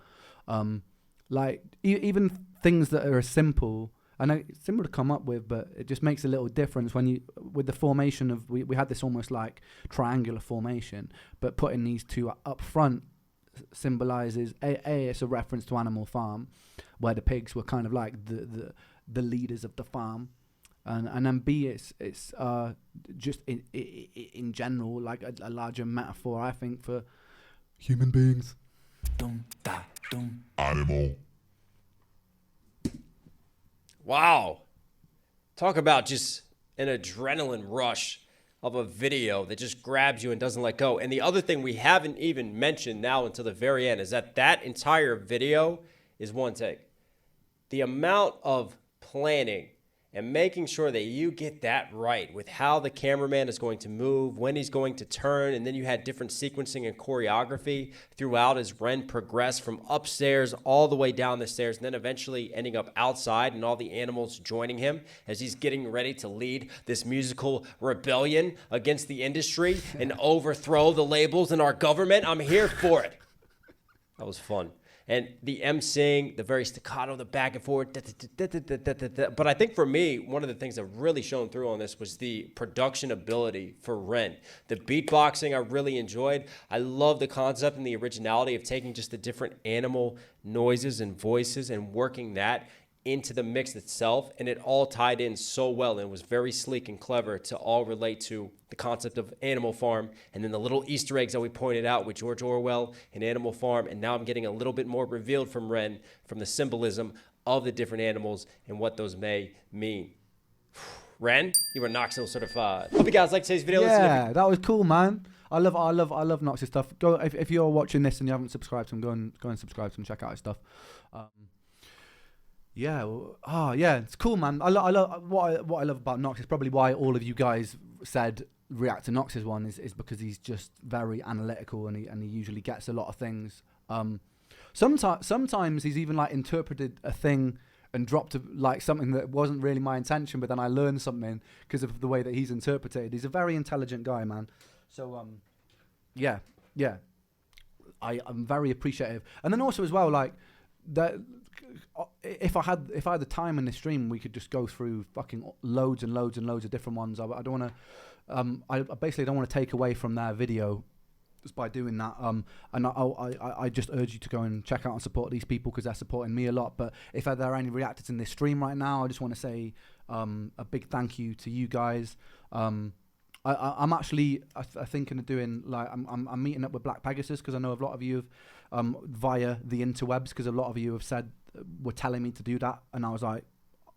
Like even things that are as simple. I know it's simple to come up with, but it just makes a little difference when you, with the formation of, we had this almost like triangular formation, but putting these two up front symbolizes, it's a reference to Animal Farm, where the pigs were kind of like the leaders of the farm. And then B, it's just in general, like a larger metaphor, I think, for human beings. Animal. Wow. Talk about just an adrenaline rush of a video that just grabs you and doesn't let go. And the other thing we haven't even mentioned now until the very end is that entire video is one take. The amount of planning and making sure that you get that right with how the cameraman is going to move, when he's going to turn, and then you had different sequencing and choreography throughout as Ren progressed from upstairs all the way down the stairs, and then eventually ending up outside and all the animals joining him as he's getting ready to lead this musical rebellion against the industry and overthrow the labels in our government. I'm here for it. That was fun. And the emceeing, the very staccato, the back and forth. But I think for me, one of the things that really shone through on this was the production ability for Ren. The beatboxing I really enjoyed. I love the concept and the originality of taking just the different animal noises and voices and working that into the mix itself, and it all tied in so well and was very sleek and clever to all relate to the concept of Animal Farm, and then the little Easter eggs that we pointed out with George Orwell and Animal Farm, and now I'm getting a little bit more revealed from Ren, from the symbolism of the different animals and what those may mean. Ren, you were Knoxville certified. Hope you guys like today's video. Yeah, that was cool, man. I love Knox's stuff. Go if you're watching this and you haven't subscribed to him, go and subscribe to him. Check out his stuff. Yeah, it's cool, man. I love what I love about Knox is probably why all of you guys said react to Knox's one is because he's just very analytical and he usually gets a lot of things. Sometimes he's even like interpreted a thing and dropped like something that wasn't really my intention, but then I learned something because of the way that he's interpreted. He's a very intelligent guy, man. So yeah, I'm very appreciative. And then also as well, like that. If I had the time in this stream, we could just go through fucking loads and loads and loads of different ones. I don't want to. I basically don't want to take away from their video just by doing that. And I just urge you to go and check out and support these people because they're supporting me a lot. But if there are any reactors in this stream right now, I just want to say a big thank you to you guys. I'm actually thinking of doing like I'm meeting up with Black Pegasus because I know a lot of you have via the interwebs because a lot of you have said were telling me to do that, and I was like,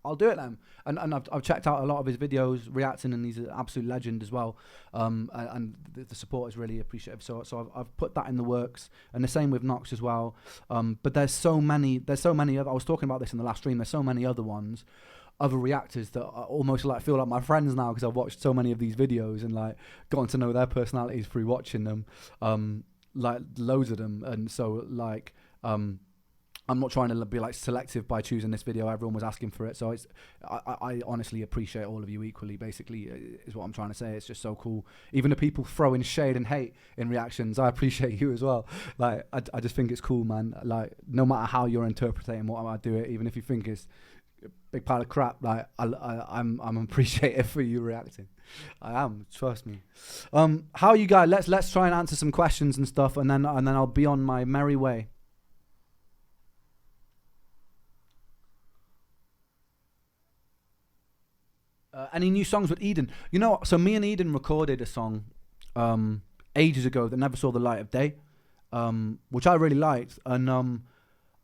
I'll do it then. And I've checked out a lot of his videos, reacting, and he's an absolute legend as well. And the support is really appreciative. So I've put that in the works, and the same with Nox as well. But there's so many other. I was talking about this in the last stream. There's so many other ones, other reactors that I almost like feel like my friends now, because I've watched so many of these videos and like gotten to know their personalities through watching them, like loads of them. And so like I'm not trying to be like selective by choosing this video. Everyone was asking for it, so I honestly appreciate all of you equally. Basically, is what I'm trying to say. It's just so cool. Even the people throwing shade and hate in reactions, I appreciate you as well. Like I just think it's cool, man. Like no matter how you're interpreting what I do it, even if you think it's big pile of crap, like I'm appreciative for you reacting. I am, trust me. How are you guys? Let's try and answer some questions and stuff, and then I'll be on my merry way. Any new songs with Eden? You know, so me and Eden recorded a song ages ago that never saw the light of day, which I really liked, and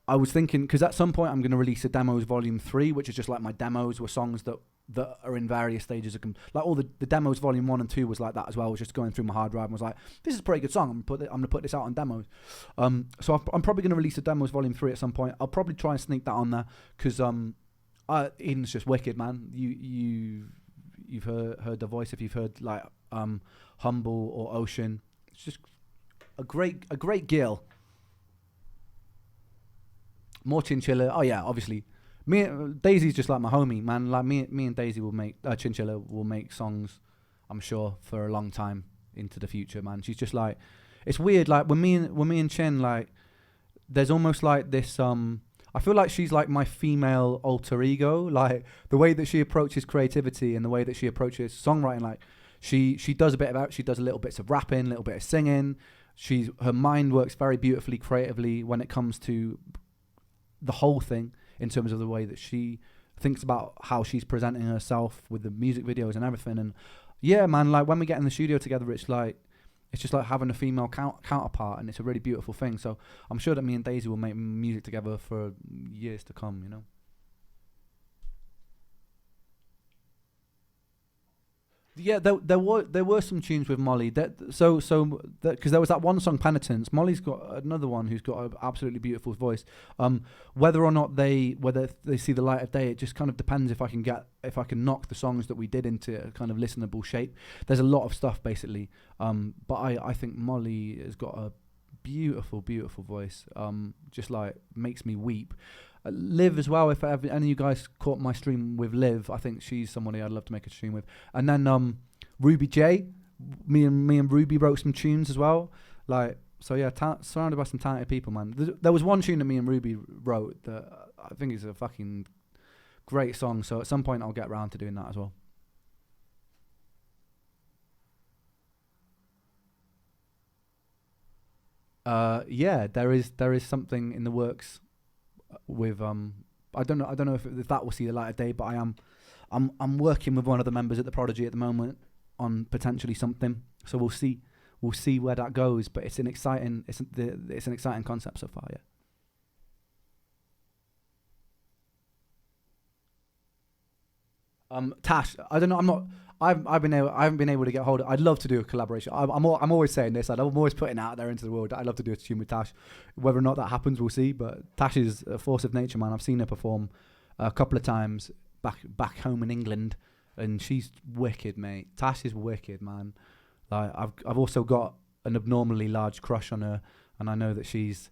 I was thinking, because at some point I'm going to release a demos volume 3, which is just like my demos were songs that are in various stages of like all the demos volume 1 and 2 was like that as well. I was just going through my hard drive and was like, this is a pretty good song. I'm going to put this out on demos. So I'm probably going to release a demos volume 3 at some point. I'll probably try and sneak that on there, because Eden's just wicked, man. You've heard the voice if you've heard like Humble or Ocean. It's just a great girl. More Chinchilla. Oh yeah, obviously. Daisy's just like my homie, man. Like me and Daisy will make Chinchilla will make songs, I'm sure, for a long time into the future, man. She's just like, it's weird. Like when me and Chin, like, there's almost like this. I feel like she's like my female alter ego. Like the way that she approaches creativity and the way that she approaches songwriting. Like she does she does a little bits of rapping, a little bit of singing. Her mind works very beautifully creatively when it comes to the whole thing, in terms of the way that she thinks about how she's presenting herself with the music videos and everything. And yeah, man, like when we get in the studio together, it's just like having a female counterpart, and it's a really beautiful thing. So I'm sure that me and Daisy will make music together for years to come, you know. Yeah, there were some tunes with Molly. Because there was that one song, Penitence. Molly's got another one who's got an absolutely beautiful voice. Whether or not they see the light of day, it just kind of depends if I can knock the songs that we did into a kind of listenable shape. There's a lot of stuff basically, but I think Molly has got a beautiful voice. Just like makes me weep. Liv as well, if any of you guys caught my stream with Liv, I think she's somebody I'd love to make a stream with. And then Ruby J, me and Ruby wrote some tunes as well. Like, so yeah, surrounded by some talented people, man. There was one tune that me and Ruby wrote that I think is a fucking great song, so at some point I'll get around to doing that as well. Yeah, there is something in the works with I don't know if that will see the light of day, but I'm working with one of the members at the Prodigy at the moment on potentially something, so we'll see where that goes, but it's an exciting concept so far. Yeah. Tash, I don't know. I haven't been able to get hold of. I'd love to do a collaboration. I'm always saying this. I'm always putting it out there into the world. I'd love to do a tune with Tash. Whether or not that happens, we'll see. But Tash is a force of nature, man. I've seen her perform a couple of times back home in England, and she's wicked, mate. Tash is wicked, man. Like I've also got an abnormally large crush on her, and I know that she's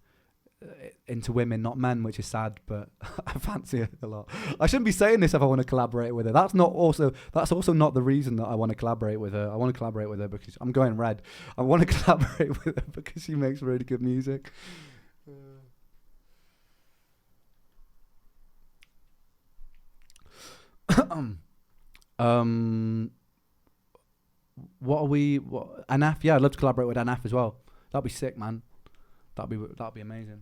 into women, not men, which is sad, but I fancy her a lot. I shouldn't be saying this if I want to collaborate with her. That's also not the reason that I want to collaborate with her. I want to collaborate with her because I'm going red. I want to collaborate with her because she makes really good music. Anaf? Yeah, I'd love to collaborate with Anaf as well. That'd be sick, man. That'd be amazing.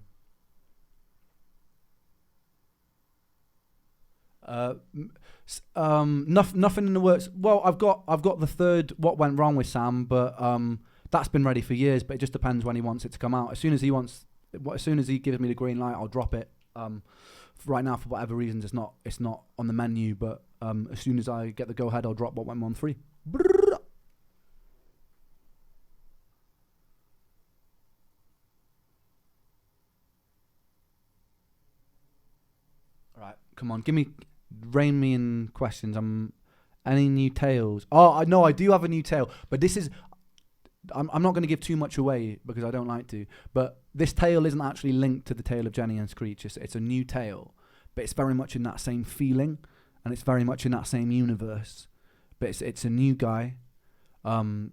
Nothing in the works. Well, I've got the third What Went Wrong with Sam, but that's been ready for years. But it just depends when he wants it to come out. As soon as he gives me the green light, I'll drop it. right now, for whatever reasons, it's not on the menu. But as soon as I get the go ahead, I'll drop what went on 3. All right, come on, rain me in questions. Any new tales? Oh, I know I do have a new tale, but this is. I'm not going to give too much away because I don't like to. But this tale isn't actually linked to the tale of Jenny and Screech. It's a new tale, but it's very much in that same feeling, and it's very much in that same universe. But it's a new guy, and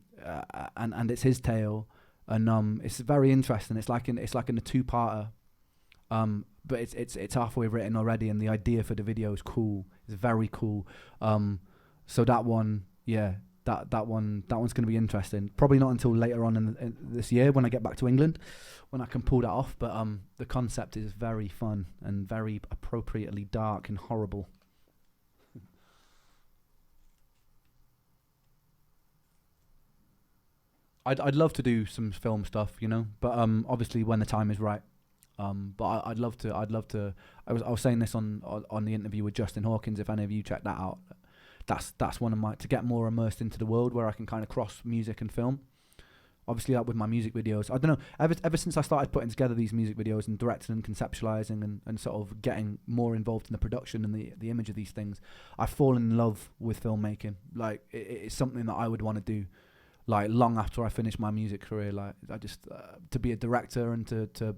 it's his tale, and it's very interesting. It's like in a 2-parter, but it's halfway written already, and the idea for the video is cool. It's very cool. So that one, yeah. That one's going to be interesting. Probably not until later on in this year when I get back to England, when I can pull that off. But the concept is very fun and very appropriately dark and horrible. I'd love to do some film stuff, you know, but obviously when the time is right. But I'd love to. I was saying this on the interview with Justin Hawkins. If any of you check that out. That's one of my, to get more immersed into the world where I can kind of cross music and film. Obviously, that with my music videos, I don't know. Ever since I started putting together these music videos and directing and conceptualizing and sort of getting more involved in the production and the image of these things, I've fallen in love with filmmaking. Like it's something that I would want to do, like long after I finish my music career. Like I just to be a director and to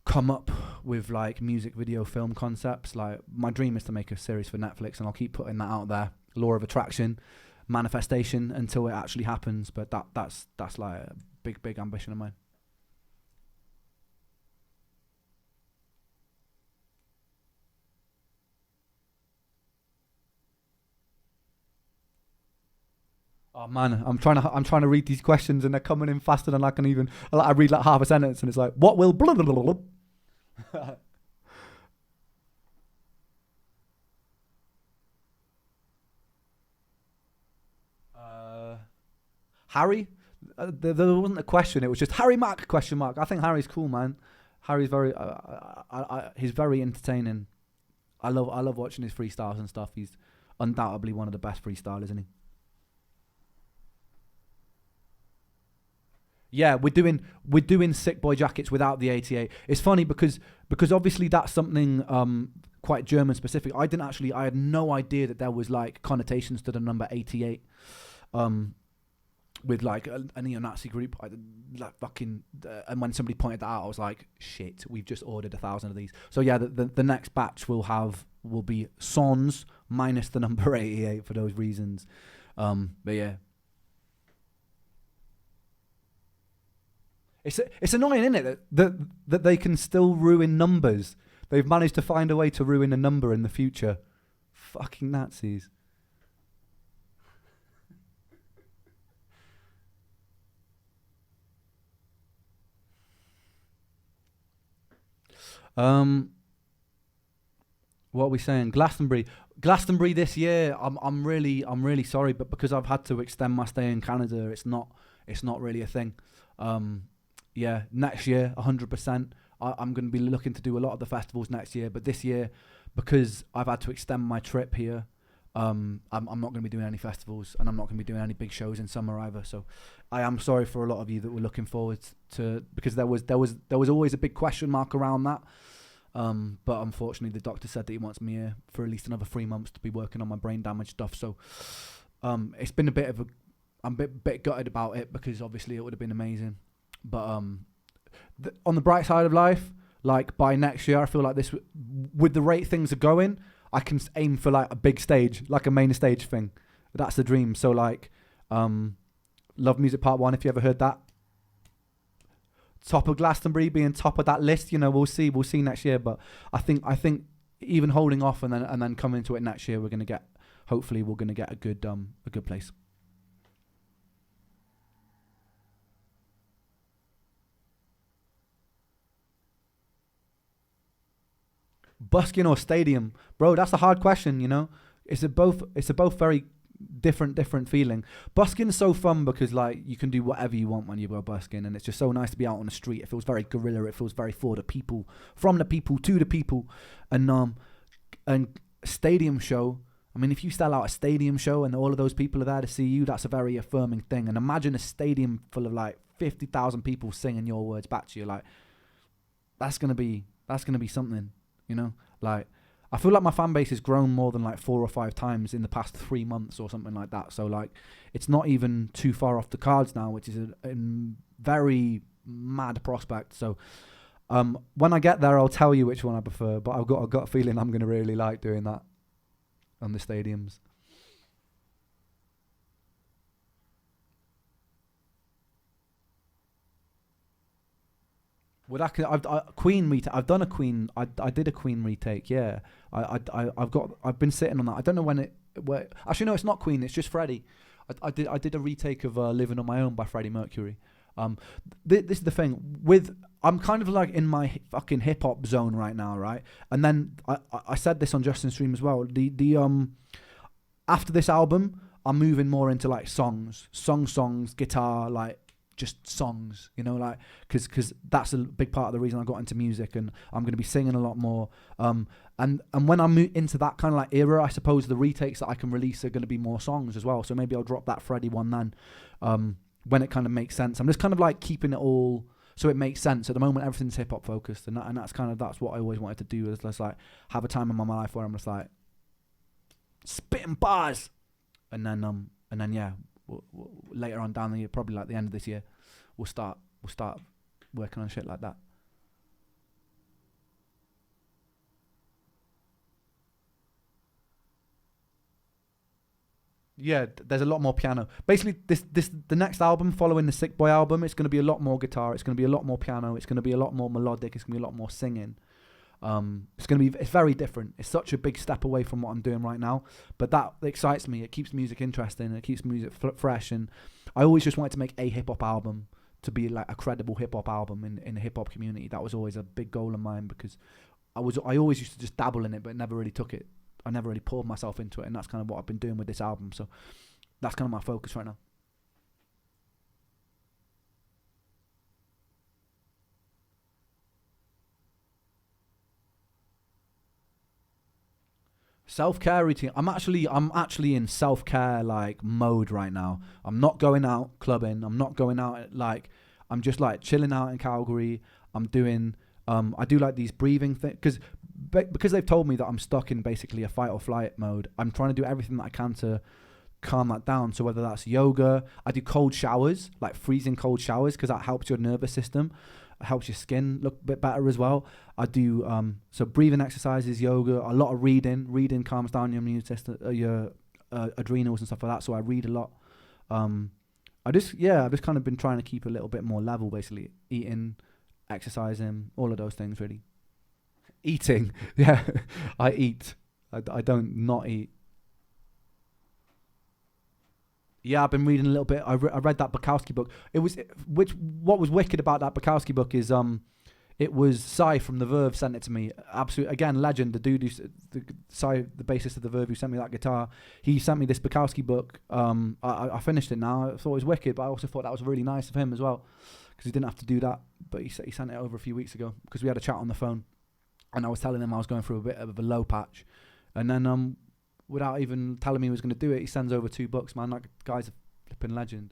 come up with like music video film concepts. Like my dream is to make a series for Netflix, and I'll keep putting that out there. Law of attraction, manifestation, until it actually happens. But that's like a big ambition of mine. Oh man, I'm trying to read these questions and they're coming in faster than I can even. I read like half a sentence and it's like, what will blah blah blah blah. Harry, there wasn't a question. It was just Harry Mack ? I think Harry's cool, man. Harry's very, he's very entertaining. I love watching his freestyles and stuff. He's undoubtedly one of the best freestylers, isn't he? Yeah, we're doing Sick Boy jackets without the 88. It's funny because obviously that's something quite German specific. I had no idea that there was like connotations to the number 88, with like a neo-Nazi group. And when somebody pointed that out, I was like, shit, we've just ordered 1,000 of these. So yeah, the next batch will be Sons minus the number 88 for those reasons. But yeah. It's annoying, isn't it, that they can still ruin numbers. They've managed to find a way to ruin a number in the future. Fucking Nazis. What are we saying? Glastonbury this year. I'm really sorry, but because I've had to extend my stay in Canada, it's not really a thing. Yeah, next year, 100%. I'm going to be looking to do a lot of the festivals next year, but this year, because I've had to extend my trip here, I'm not going to be doing any festivals, and I'm not going to be doing any big shows in summer either. So, I am sorry for a lot of you that were looking forward to, because there was always a big question mark around that. But unfortunately, the doctor said that he wants me here for at least another 3 months to be working on my brain damage stuff. So, it's been I'm a bit gutted about it, because obviously it would have been amazing. But on the bright side of life, like by next year, I feel like this, with the rate things are going, I can aim for like a big stage, like a main stage thing. That's the dream. So like, Love Music Part 1, if you ever heard that. Top of Glastonbury, being top of that list, you know, we'll see next year. But I think even holding off and then coming to it next year, we're going to get a good place. Busking or stadium, bro? That's a hard question. You know, it's a both very different feeling. Busking's so fun because like you can do whatever you want when you go busking, and it's just so nice to be out on the street. It feels very guerrilla. It feels very for the people, from the people to the people, and stadium show. I mean, if you sell out a stadium show and all of those people are there to see you, that's a very affirming thing. And imagine a stadium full of like 50,000 people singing your words back to you. Like, that's gonna be something, you know. Like, I feel like my fan base has grown more than like 4 or 5 times in the past 3 months or something like that. So like, it's not even too far off the cards now, which is a very mad prospect. So when I get there, I'll tell you which one I prefer. But I've got a feeling I'm gonna really like doing that on the stadiums. Well, Queen retake. I've done a Queen. I did a Queen retake. Yeah, I've been sitting on that. I don't know when it. Actually, no, it's not Queen. It's just Freddie. I did a retake of "Living on My Own" by Freddie Mercury. This is the thing with. I'm kind of like in my fucking hip hop zone right now, right? And then I said this on Justin's stream as well. After this album, I'm moving more into like songs, guitar, like just songs, you know, like because that's a big part of the reason I got into music, and I'm going to be singing a lot more. And when I move into that kind of like era, I suppose the retakes that I can release are going to be more songs as well. So maybe I'll drop that Freddie one then, when it kind of makes sense. I'm just kind of like keeping it all so it makes sense. At the moment, everything's hip hop focused, and that's what I always wanted to do, is just like have a time in my life where I'm just like spitting bars, and then yeah. Later on down the year, probably like the end of this year, we'll start working on shit like that. Yeah, there's a lot more piano. Basically, the next album following the Sick Boy album, it's going to be a lot more guitar. It's going to be a lot more piano. It's going to be a lot more melodic. It's going to be a lot more singing. It's very different. It's such a big step away from what I'm doing right now, but that excites me. It keeps music interesting. It keeps music fresh, and I always just wanted to make a hip hop album to be like a credible hip hop album in the hip hop community. That was always a big goal of mine, because I always used to just dabble in it, but never really took it. I never really poured myself into it, and that's kind of what I've been doing with this album. So that's kind of my focus right now. Self-care routine. I'm actually in self-care like mode right now. I'm not going out clubbing. I'm not going out I'm just like chilling out in Calgary. I'm doing I do like these breathing things because they've told me that I'm stuck in basically a fight or flight mode. I'm trying to do everything that I can to calm that down. So whether that's yoga, I do cold showers, like freezing cold showers, because that helps your nervous system. Helps your skin look a bit better as well. I do so breathing exercises, yoga, a lot of reading. Reading calms down your immune system, your adrenals and stuff like that. So I read a lot. I've just kind of been trying to keep a little bit more level, basically eating, exercising, all of those things really. Eating, yeah, I eat. I don't not eat. Yeah, I've been reading a little bit. I read that Bukowski book. What was wicked about that Bukowski book is it was Cy from The Verve sent it to me. Absolute, again, legend. The dude the bassist of The Verve who sent me that guitar. He sent me this Bukowski book. I finished it now. I thought it was wicked, but I also thought that was really nice of him as well, because he didn't have to do that. But he sent it over a few weeks ago because we had a chat on the phone, and I was telling him I was going through a bit of a low patch, and then without even telling me he was going to do it, he sends over 2 books, man. That guy's a flipping legend.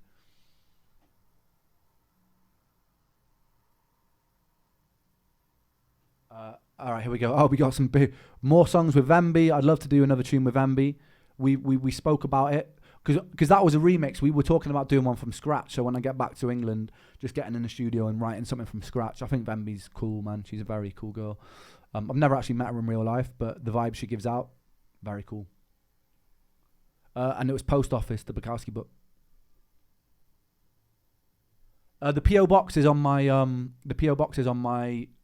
All right, here we go. Oh, we got some more songs with Emby. I'd love to do another tune with Emby. We spoke about it because that was a remix. We were talking about doing one from scratch. So when I get back to England, just getting in the studio and writing something from scratch. I think Emby's cool, man. She's a very cool girl. I've never actually met her in real life, but the vibe she gives out, very cool. And it was Post Office, the Bukowski book. The PO box is on my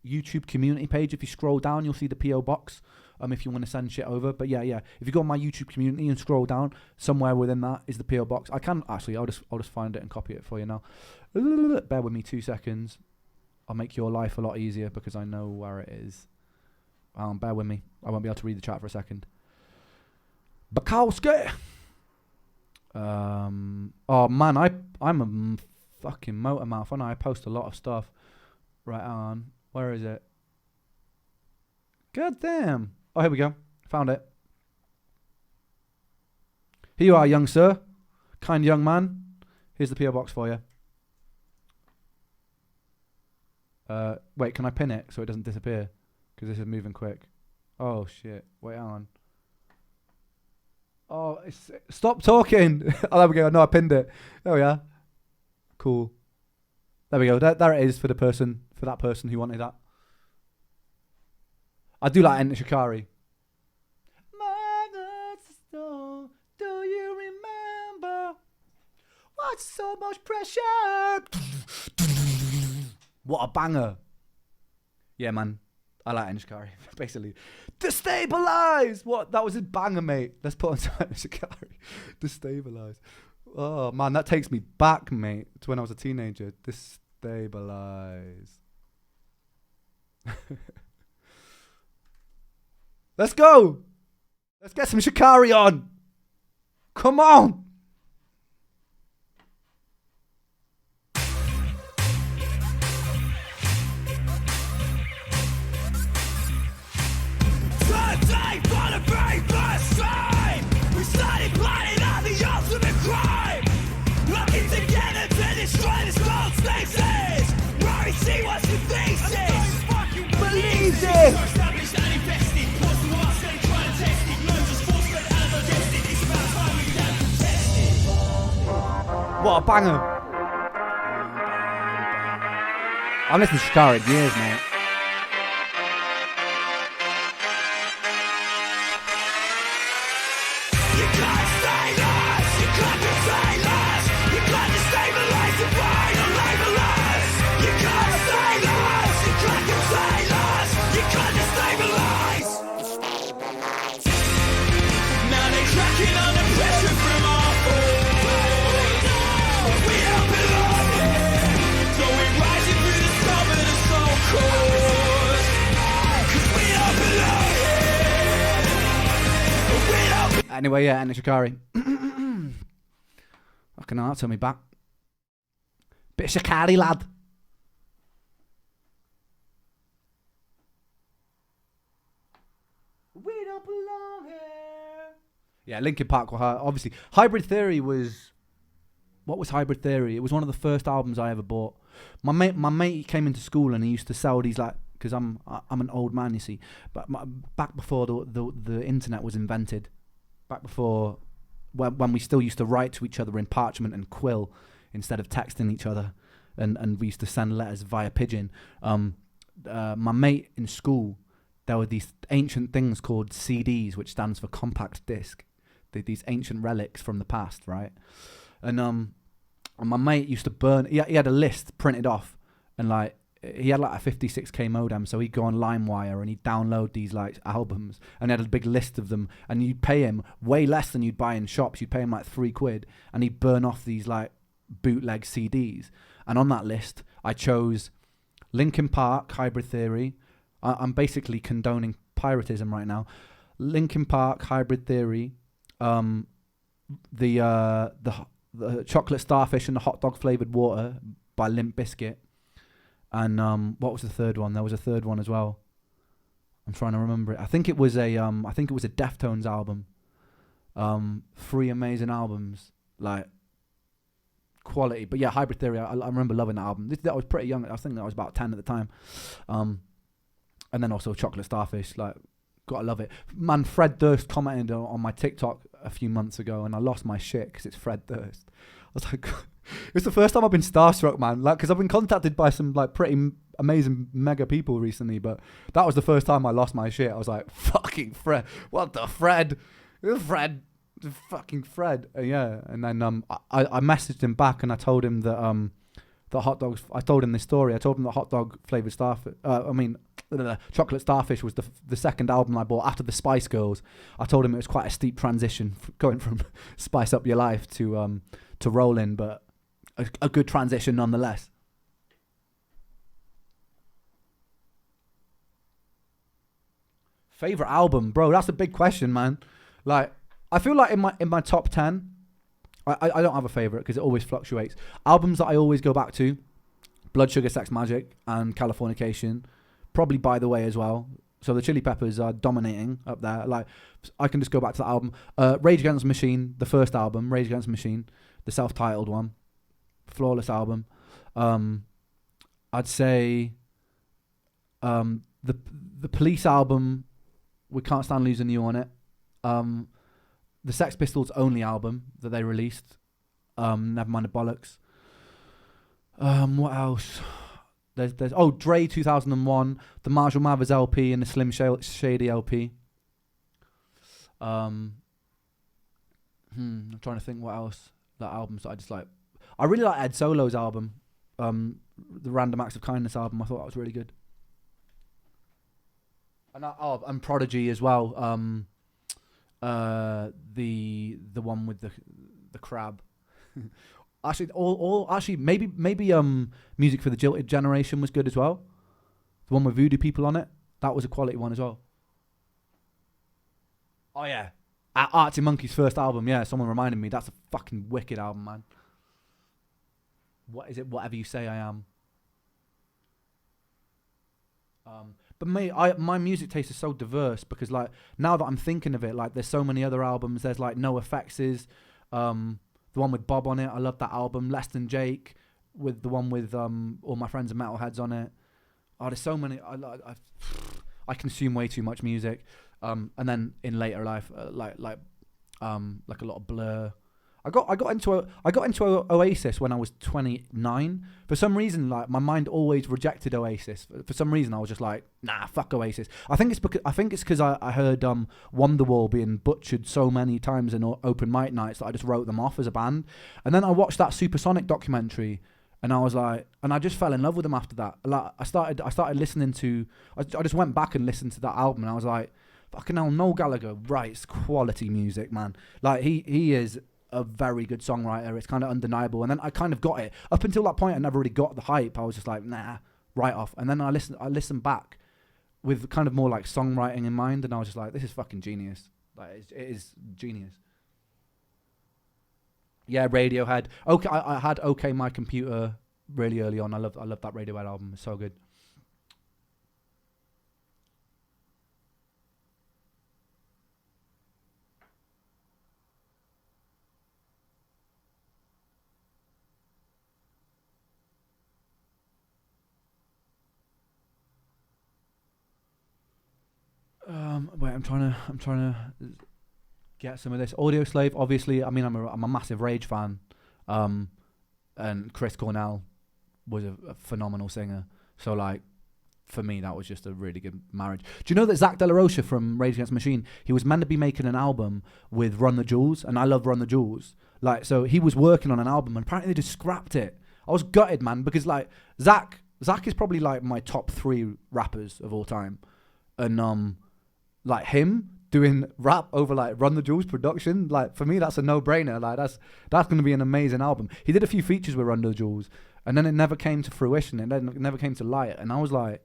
YouTube community page. If you scroll down, you'll see the PO box. If you want to send shit over, but yeah. If you go on my YouTube community and scroll down, somewhere within that is the PO box. I can actually, I'll just find it and copy it for you now. Bear with me 2 seconds. I'll make your life a lot easier because I know where it is. Bear with me. I won't be able to read the chat for a second. Bukowski. Oh man, I'm a fucking motor mouth. I know I post a lot of stuff. Right on. Where is it? God damn. Oh, here we go. Found it. Here you are, young sir. Kind young man. Here's the PO box for you. Wait, can I pin it so it doesn't disappear? Because this is moving quick. Oh shit. Wait on. Oh, stop talking. Oh, there we go. No, I pinned it. Oh yeah. Cool. There we go. There it is for that person who wanted that. I do like Enter Shikari. Do you remember? What's so much pressure? What a banger. Yeah, man. I like Enter Shikari. Basically. Destabilize! What? That was a banger, mate. Let's put on some Enter Shikari. Destabilize. Oh, man. That takes me back, mate, to when I was a teenager. Destabilize. Let's go. Let's get some Shikari on. Come on. Today, for the very first time, we started planning out the ultimate crime. Looking together to destroy this world's spaces. Where we see what's the thesis. Believe it. What a banger. I've listened to Shikari in years, mate. You can't stay lost, you can't stay lost, you can't destabilize the brain or label us. You can't stay lost, you can't stay lost, you can't destabilize. Now they're cracking under pressure from our force. We don't belong here, so we're rising through the storm of the soul course. 'Cause we don't belong here, we don't. Anyway, yeah, Enter Shikari. Fucking hell, that took me back. Bit of Shikari, lad. We don't belong here. Yeah, Linkin Park. Obviously, Hybrid Theory was. What was Hybrid Theory? It was one of the first albums I ever bought. My mate came into school and he used to sell these because I'm an old man, you see. But back before the internet was invented, back before when we still used to write to each other in parchment and quill instead of texting each other, and we used to send letters via pigeon. My mate in school, there were these ancient things called CDs, which stands for compact disc. These ancient relics from the past, right? And my mate used to burn. He had a list printed off, and he had a 56k modem, so he'd go on LimeWire and he'd download these albums, and he had a big list of them. And you'd pay him way less than you'd buy in shops. You'd pay him £3, and he'd burn off these bootleg CDs. And on that list, I chose Linkin Park, Hybrid Theory. I'm basically condoning piratism right now. Linkin Park, Hybrid Theory, the Chocolate Starfish and the Hot Dog Flavored Water by Limp Bizkit. And what was the third one? There was a third one as well. I'm trying to remember it. I think it was a Deftones album. 3 amazing albums, quality. But yeah, Hybrid Theory. I remember loving that album. That was pretty young. I think I was about 10 at the time. And then also Chocolate Starfish. Gotta love it. Man, Fred Durst commented on my TikTok a few months ago, and I lost my shit because it's Fred Durst. I was like, it's the first time I've been starstruck, man. Because I've been contacted by some pretty amazing mega people recently, but that was the first time I lost my shit. I was like, fucking Fred. What the Fred? Fred. Fucking Fred. Yeah. And then I messaged him back and I told him that the hot dogs. I told him this story. I told him that hot dog flavored starfish. Chocolate Starfish was the second album I bought after the Spice Girls. I told him it was quite a steep transition going from Spice Up Your Life to Rollin', but a good transition nonetheless. Favorite album, bro? That's a big question, man. I feel like in my top 10, I don't have a favorite because it always fluctuates. Albums that I always go back to: Blood Sugar Sex Magic and Californication. Probably By the Way as well. So the Chili Peppers are dominating up there. Like, I can just go back to the album. Rage Against the Machine, the first album, Rage Against the Machine, the self-titled one, flawless album. I'd say the Police album, We Can't Stand Losing You on it. The Sex Pistols only album that they released. Never mind the bollocks. What else? There's Dre 2001, the Marshall Mathers LP and the Slim Shady LP. I'm trying to think what else. That albums that I just like. I really like Ed Solo's album, the Random Acts of Kindness album. I thought that was really good. And Prodigy as well. The one with the crab. Actually, maybe Music for the Jilted Generation was good as well. The one with Voodoo People on it, that was a quality one as well. Oh yeah, Arctic Monkeys' first album. Yeah, someone reminded me. That's a fucking wicked album, man. What is it? Whatever You Say I Am. But my music taste is so diverse because like now that I'm thinking of it, like there's so many other albums. There's like No Effects', the one with Bob on it. I love that album. Less Than Jake, with the one with All My Friends Are Metalheads on it. Oh, there's so many. I consume way too much music. And then in later life, like a lot of Blur. I got into Oasis when I was 29. For some reason, like my mind always rejected Oasis. For some reason, I was just like, nah, fuck Oasis. I think it's because I heard Wonderwall being butchered so many times in open mic nights that I just wrote them off as a band. And then I watched that Supersonic documentary, and I was like, and I just fell in love with them after that. Like I started listening to. I just went back and listened to that album, and I was like, fucking hell, Noel Gallagher writes quality music, man. Like he is a very good songwriter. It's kind of undeniable. And then I kind of got it. Up until that point, I never really got the hype. I was just like, nah, right off. And then I listened back with kind of more like songwriting in mind, and I was just like, this is fucking genius. Like it is genius. Yeah, Radiohead. Okay, I had OK My Computer really early on. I love that Radiohead album. It's so good. Wait, I'm trying to get some of this. Audio Slave, obviously. I mean, I'm a massive Rage fan, and Chris Cornell was a phenomenal singer. So like, for me, that was just a really good marriage. Do you know that Zach De La Rocha from Rage Against the Machine, he was meant to be making an album with Run the Jewels, and I love Run the Jewels. Like, so he was working on an album, and apparently they just scrapped it. I was gutted, man, because like Zach is probably like my top 3 rappers of all time, and like him doing rap over like Run the Jewels production, like for me that's a no-brainer. Like that's going to be an amazing album. He did a few features with Run the Jewels, and then it never came to fruition. It never came to light, and I was like,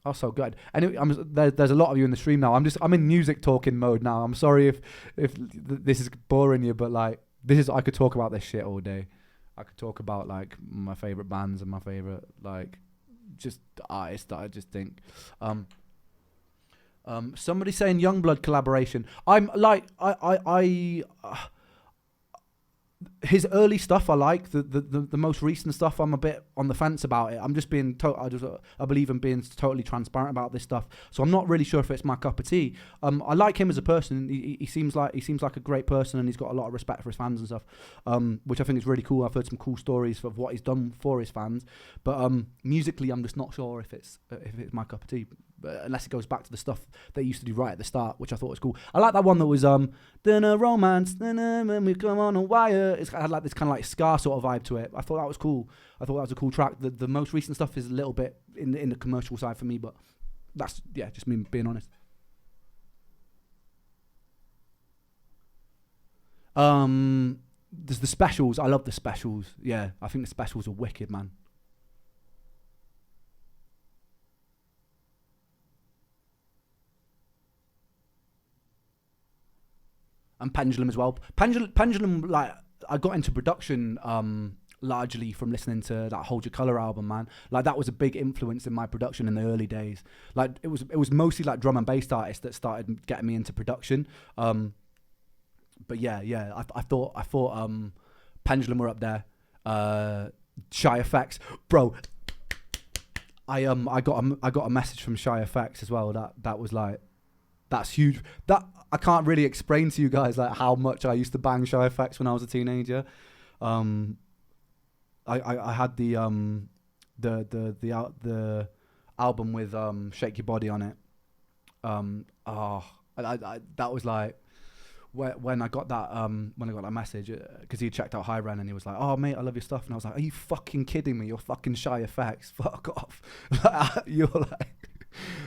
oh, so good. Anyway, there's a lot of you in the stream now. I'm in music talking mode now. I'm sorry if this is boring you, but like I could talk about this shit all day. I could talk about like my favorite bands and my favorite like just artists that I just think. Somebody saying Youngblood collaboration. I'm like his early stuff I like. The most recent stuff I'm a bit on the fence about it. I'm just being I believe in being totally transparent about this stuff. So I'm not really sure if it's my cup of tea. I like him as a person. He seems like a great person, and he's got a lot of respect for his fans and stuff, which I think is really cool. I've heard some cool stories of what he's done for his fans, but musically I'm just not sure if it's my cup of tea. Unless it goes back to the stuff they used to do right at the start, which I thought was cool. I like that one that was dinner romance, when we come on a wire. It had like this kind of like ska sort of vibe to it. I thought that was cool. I thought that was a cool track. The most recent stuff is a little bit in the commercial side for me, but that's just me being honest. There's the specials. I love the specials. Yeah, I think the specials are wicked, man. And Pendulum as well. Pendulum, like I got into production largely from listening to that Hold Your Colour album, man. Like that was a big influence in my production in the early days. Like it was mostly like drum and bass artists that started getting me into production. But yeah, I thought Pendulum were up there. Shy Effects, bro. I got a message from Shy Effects as well. That was like, that's huge. That I can't really explain to you guys like how much I used to bang Shy Effects when I was a teenager. I had the album with Shake Your Body on it. That was like when I got that message, because he checked out High Ren and he was like, "Oh mate, I love your stuff," and I was like, "Are you fucking kidding me? You're fucking Shy Effects. Fuck off." You're like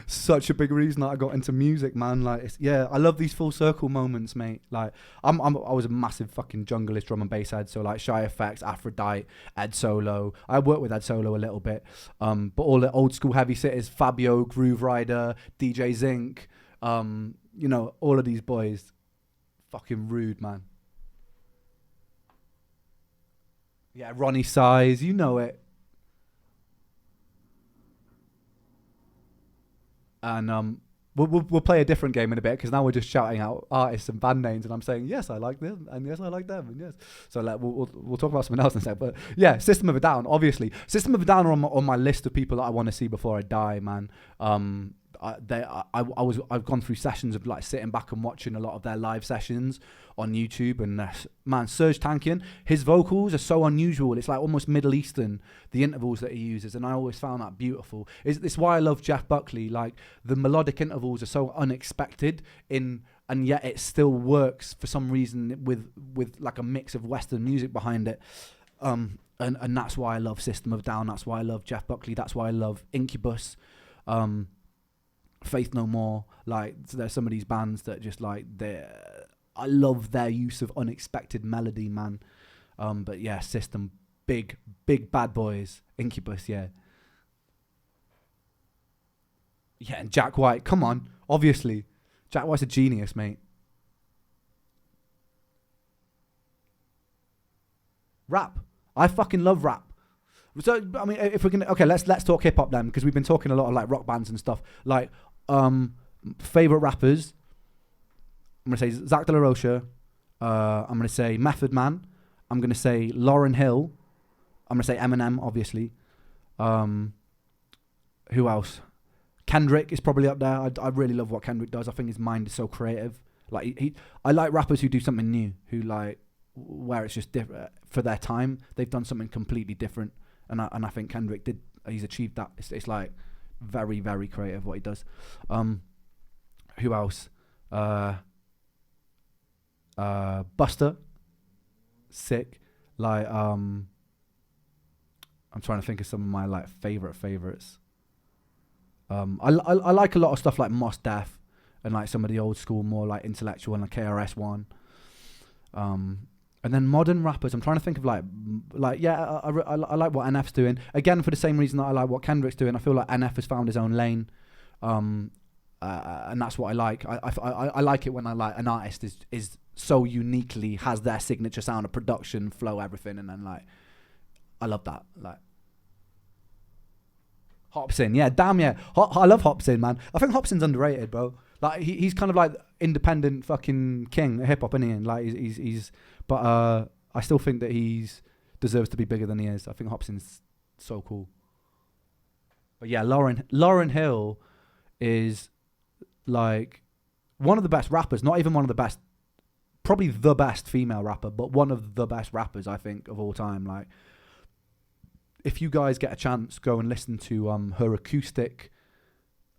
such a big reason that I got into music, man. Like, I love these full circle moments, mate. Like, I was a massive fucking junglist drum and bass head, so like Shy Effects, Aphrodite, Ed Solo. I worked with Ed Solo a little bit, but all the old school heavy sitters, Fabio, Groove Rider, DJ Zinc, you know, all of these boys, fucking rude, man. Yeah, Ronnie Size, you know it. And we'll play a different game in a bit, because now we're just shouting out artists and band names, and I'm saying yes, I like them, and yes, I like them, and yes. So like we'll talk about something else in a sec. But yeah, System of a Down, obviously. System of a Down are on my list of people that I want to see before I die, man. I've gone through sessions of like sitting back and watching a lot of their live sessions on YouTube, and man, Serge Tankian, his vocals are so unusual. It's like almost Middle Eastern, the intervals that he uses, and I always found that beautiful. It's why I love Jeff Buckley. Like the melodic intervals are so unexpected and yet it still works for some reason with like a mix of Western music behind it. And that's why I love System of a Down. That's why I love Jeff Buckley. That's why I love Incubus. Faith No More. Like, there's some of these bands that just like, I love their use of unexpected melody, man. But yeah, System, big bad boys. Incubus, yeah, and Jack White, come on, obviously Jack White's a genius, mate. Rap, I fucking love rap. So I mean, if we're gonna, okay, let's talk hip hop then, because we've been talking a lot of like rock bands and stuff. Like, favorite rappers, I'm gonna say Zach De La Rocha. I'm gonna say Method Man. I'm gonna say Lauryn Hill. I'm gonna say Eminem, obviously. Who else? Kendrick is probably up there. I really love what Kendrick does. I think his mind is so creative. Like I like rappers who do something new, who like where it's just different for their time. They've done something completely different. And I think Kendrick did. He's achieved that. It's like very, very creative what he does. Who else? Buster, sick. Like I'm trying to think of some of my like favorites. I like a lot of stuff like Mos Def and like some of the old school more like intellectual and like KRS-One. And then modern rappers, I'm trying to think of like yeah, I like what NF's doing. Again, for the same reason that I like what Kendrick's doing. I feel like NF has found his own lane, and that's what I like. I like it when I like an artist is so uniquely has their signature sound of production, flow, everything, and then like I love that. Like Hopsin, yeah, damn yeah, I love Hopsin, man. I think Hopsin's underrated, bro. Like he's kind of like independent fucking king of hip hop, isn't he? And like he's but I still think that he's deserves to be bigger than he is. I think Hopsin's so cool. But yeah, Lauryn Hill is like one of the best rappers, not even one of the best, probably the best female rapper, but one of the best rappers I think of all time. Like, if you guys get a chance, go and listen to her acoustic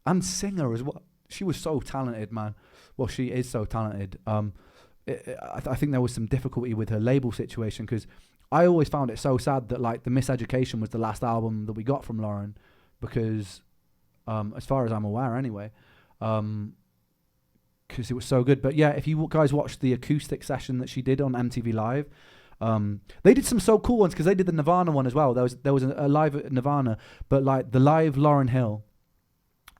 and singer as well. She was so talented, man. Well, she is so talented. I think there was some difficulty with her label situation, because I always found it so sad that like The Miseducation was the last album that we got from Lauren, because as far as I'm aware anyway, because it was so good. But yeah, if you guys watched the acoustic session that she did on MTV Live, they did some so cool ones, because they did the Nirvana one as well. There was a live at Nirvana, but like the live Lauryn Hill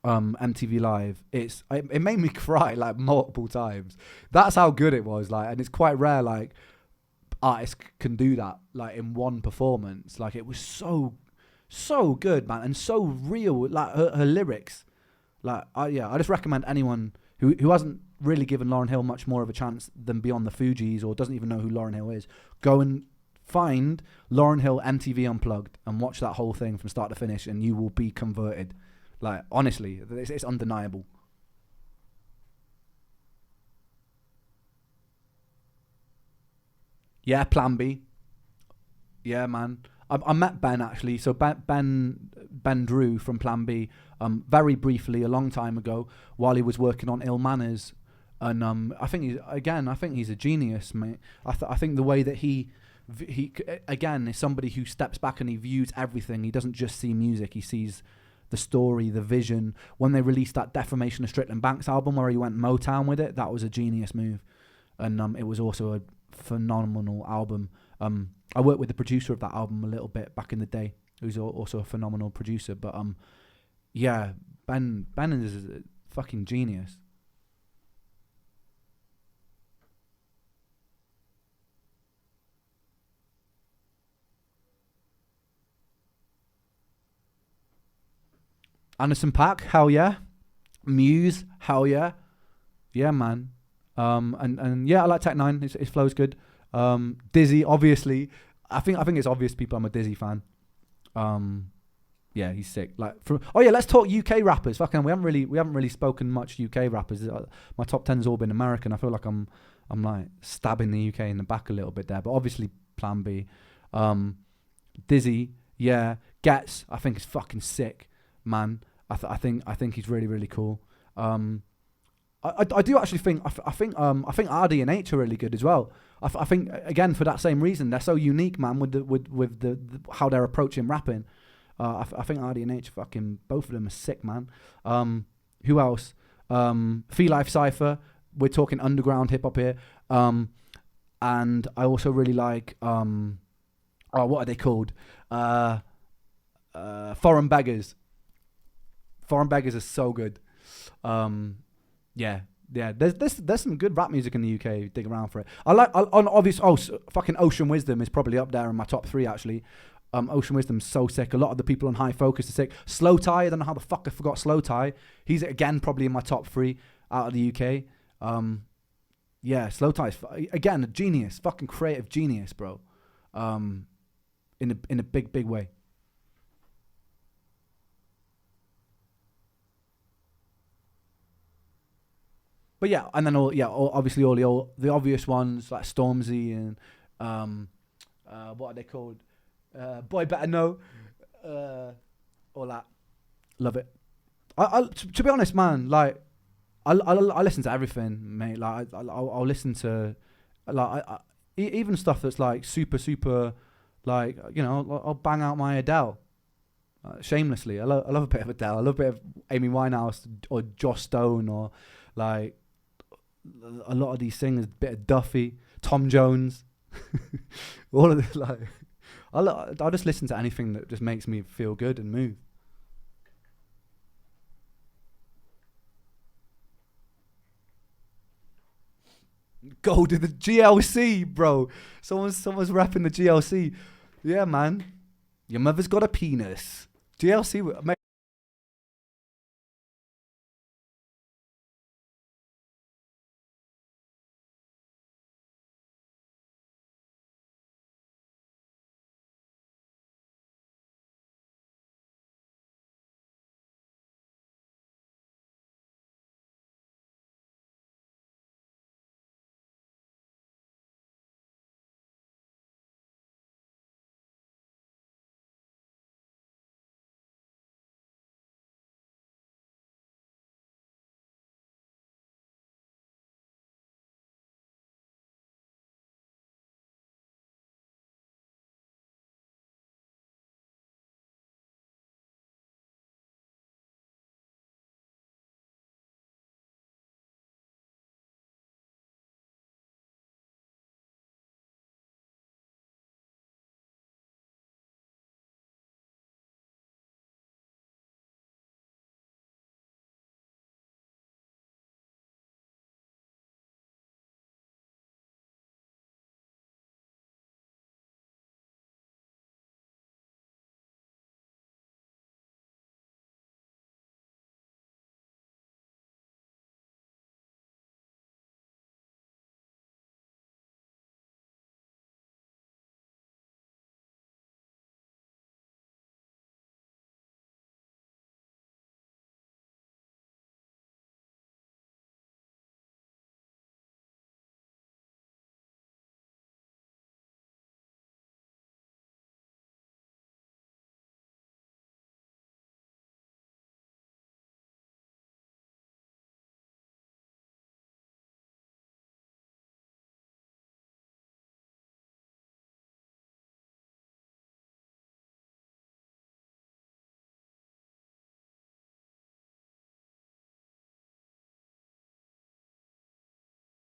MTV Live, it made me cry like multiple times. That's how good it was. Like, and it's quite rare. Like, artist can do that like in one performance. Like it was so good, man, and so real. Like her lyrics, like I just recommend anyone who hasn't really given Lauryn Hill much more of a chance than Beyond the Fugees or doesn't even know who Lauryn Hill is, go and find Lauryn Hill MTV Unplugged and watch that whole thing from start to finish, and you will be converted. Like honestly, it's undeniable. Yeah, Plan B. Yeah, man. I met Ben actually. So Ben Drew from Plan B, very briefly a long time ago while he was working on Ill Manners, and I think he's a genius, mate. I think the way that he again is somebody who steps back and he views everything. He doesn't just see music; he sees the story, the vision. When they released that Defamation of Strickland Banks album where he went Motown with it, that was a genius move, and it was also a phenomenal album. I worked with the producer of that album a little bit back in the day, who's also a phenomenal producer. But yeah, Ben is a fucking genius. Anderson .Paak, hell yeah. Muse, hell yeah. Yeah, man. And yeah, I like Tech Nine. His flow's good. Dizzy, obviously. I think it's obvious to people I'm a Dizzy fan. Yeah, he's sick. Let's talk UK rappers. Fucking, we haven't really spoken much UK rappers. My top 10's all been American. I feel like I'm like stabbing the UK in the back a little bit there. But obviously Plan B. Dizzy, yeah. Gets, I think is fucking sick, man. I think he's really, really cool. I do actually think I think RD and H are really good as well. I think again for that same reason, they're so unique, man, with the how they're approaching rapping. I think RD and H, fucking both of them are sick, man. Who else? Fee Life Cypher. We're talking underground hip hop here. And I also really like what are they called? Foreign Beggars. Foreign Beggars are so good. Yeah. There's some good rap music in the UK. Dig around for it. Fucking Ocean Wisdom is probably up there in my top 3 actually. Ocean Wisdom's so sick. A lot of the people on High Focus are sick. Slow Tie, I don't know how the fuck I forgot Slow Tie. He's again probably in my top 3 out of the UK. Yeah, Slow Tie is again a genius, fucking creative genius, bro. In a big way. But yeah, and then obviously all the obvious ones like Stormzy and what are they called? Boy Better Know, all that. Love it. To be honest, man, like I listen to everything, mate. Like I'll listen to even stuff that's like super like, you know, I'll bang out my Adele. Shamelessly, I love a bit of Adele. I love a bit of Amy Winehouse or Joss Stone or like a lot of these singers, bit of Duffy, Tom Jones, all of this. Like, I'll just listen to anything that just makes me feel good and move. Go to the GLC, bro. Someone's rapping the GLC. Yeah, man. Your mother's got a penis. GLC, mate.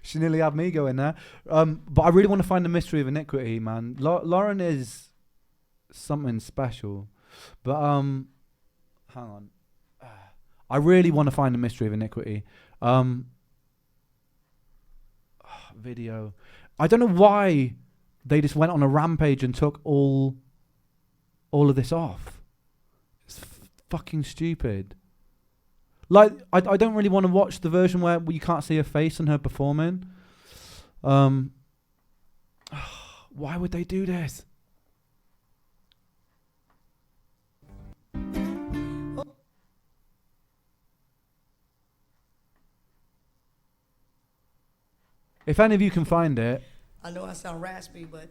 She nearly had me going there. But I really want to find the mystery of iniquity, man. Lauren is something special. But hang on. I really want to find the mystery of iniquity. Video. I don't know why they just went on a rampage and took all of this off. It's fucking stupid. Like, I don't really want to watch the version where you can't see her face and her performing. Why would they do this? If any of you can find it. I know I sound raspy, but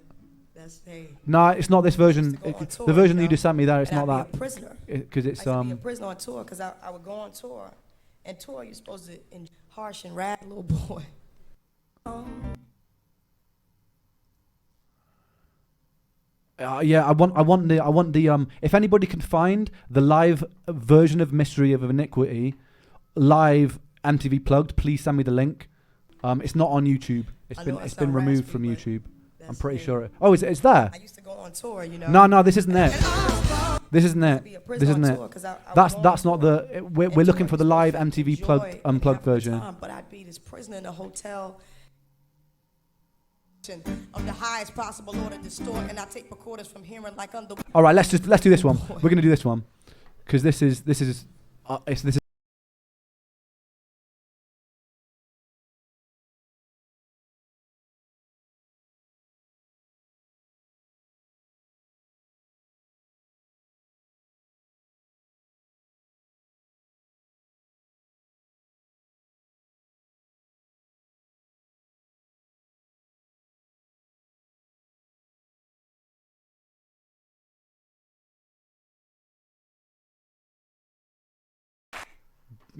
that's hey. No, it's not this version. Tour, the version you know? you just sent me there, it's And not I'd that. be a prisoner. Because it's I used to be a prisoner on tour because I would go on tour, and tour you're supposed to harsh and rap, little boy. Yeah, I want the if anybody can find the live version of Mystery of Iniquity, live MTV plugged, please send me the link. It's not on YouTube. It's been removed from YouTube. I'm pretty sure. It's there. I used to go on tour, you know. No, this isn't it. This isn't it. This isn't it. That's not the. We're looking for the live MTV plugged unplugged version. But I'd be this prisoner in a hotel of the highest possible order distort, and I take recorders from hearing like under. All right, let's do this one. We're gonna do this one because this is.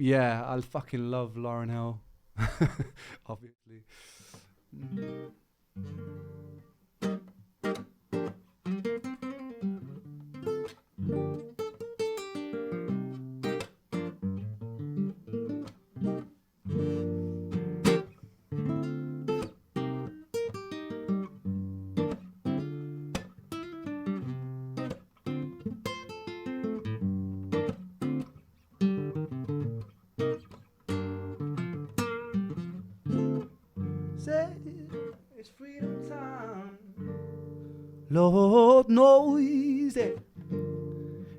Yeah, I fucking love Lauryn Hill. Obviously. It's freedom time. Lord knows it.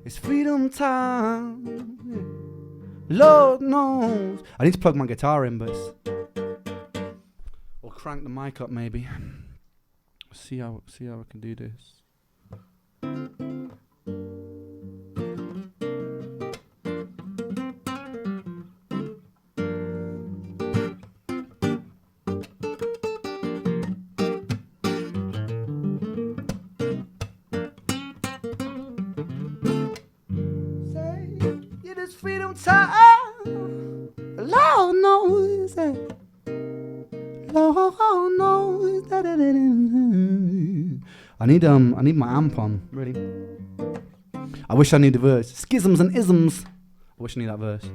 It's freedom time. Lord knows. I need to plug my guitar in, but or crank the mic up maybe. See how I can do this. Freedom time, Lord knows it. Lord knows that. I need my amp on. Really. I wish I knew the verse. Schisms and isms. I wish I knew that verse.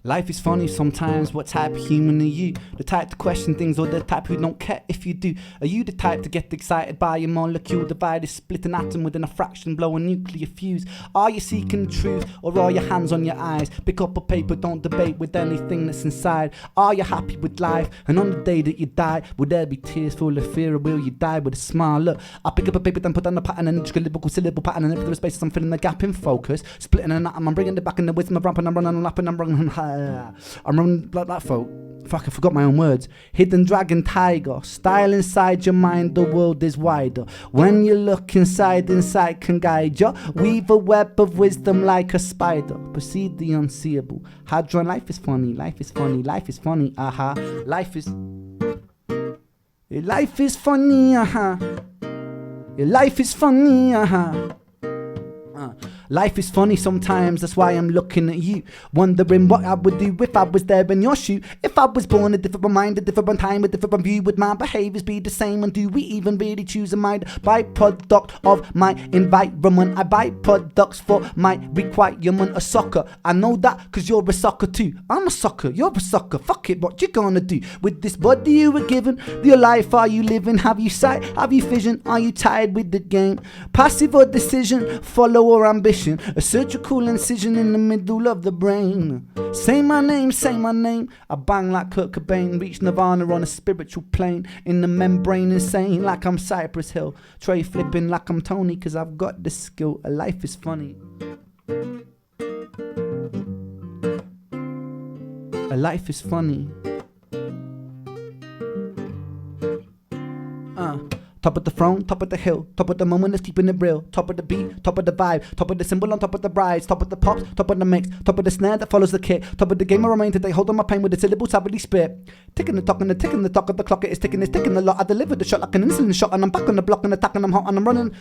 Life is funny sometimes, what type of human are you? The type to question things or the type who don't care if you do? Are you the type to get excited by a molecule divided, split an atom within a fraction, blow a nuclear fuse? Are you seeking the truth or are your hands on your eyes? Pick up a paper, don't debate with anything that's inside. Are you happy with life? And on the day that you die, will there be tears full of fear or will you die with a smile? Look, I pick up a paper, then put down the pattern and just a lyrical syllable pattern, and if there is space, I'm filling the gap in focus, splitting an atom, I'm bringing it back in the wisdom of ramping, I'm running, I'm lapping, I'm running. I'm running like that, folk. Fuck, I forgot my own words. Hidden dragon tiger, style inside your mind, the world is wider. When you look inside, insight can guide you. Weave a web of wisdom like a spider. Perceive the unseeable. Hadron, life is funny, life is funny, life is funny, aha. Life is funny, aha. Life is funny, aha. Life is funny sometimes, that's why I'm looking at you, wondering what I would do if I was there in your shoe. If I was born a different mind, a different time, a different view, would my behaviours be the same? And do we even really choose a mind? Byproduct of my environment, I buy products for my requirement. A sucker, I know that cause you're a sucker too. I'm a sucker, you're a sucker, fuck it, what you gonna do with this body you were given? Your life are you living? Have you sight? Have you vision? Are you tired with the game? Passive or decision, follow or ambition, a surgical incision in the middle of the brain. Say my name, I bang like Kurt Cobain, reach nirvana on a spiritual plane, in the membrane insane like I'm Cypress Hill, tray flipping like I'm Tony cause I've got the skill. A life is funny. A life is funny. Top of the throne, top of the hill, top of the moment that's keeping it real, top of the beat, top of the vibe, top of the symbol on top of the brides, top of the pops, top of the mix, top of the snare that follows the kick, top of the game I remain today, hold on my pain with the syllables I really spit. Ticking the talk and the ticking the talk of the clock, it is ticking, it's ticking a lot. I delivered the shot like an insulin shot, and I'm back on the block and attacking, I'm hot and I'm running.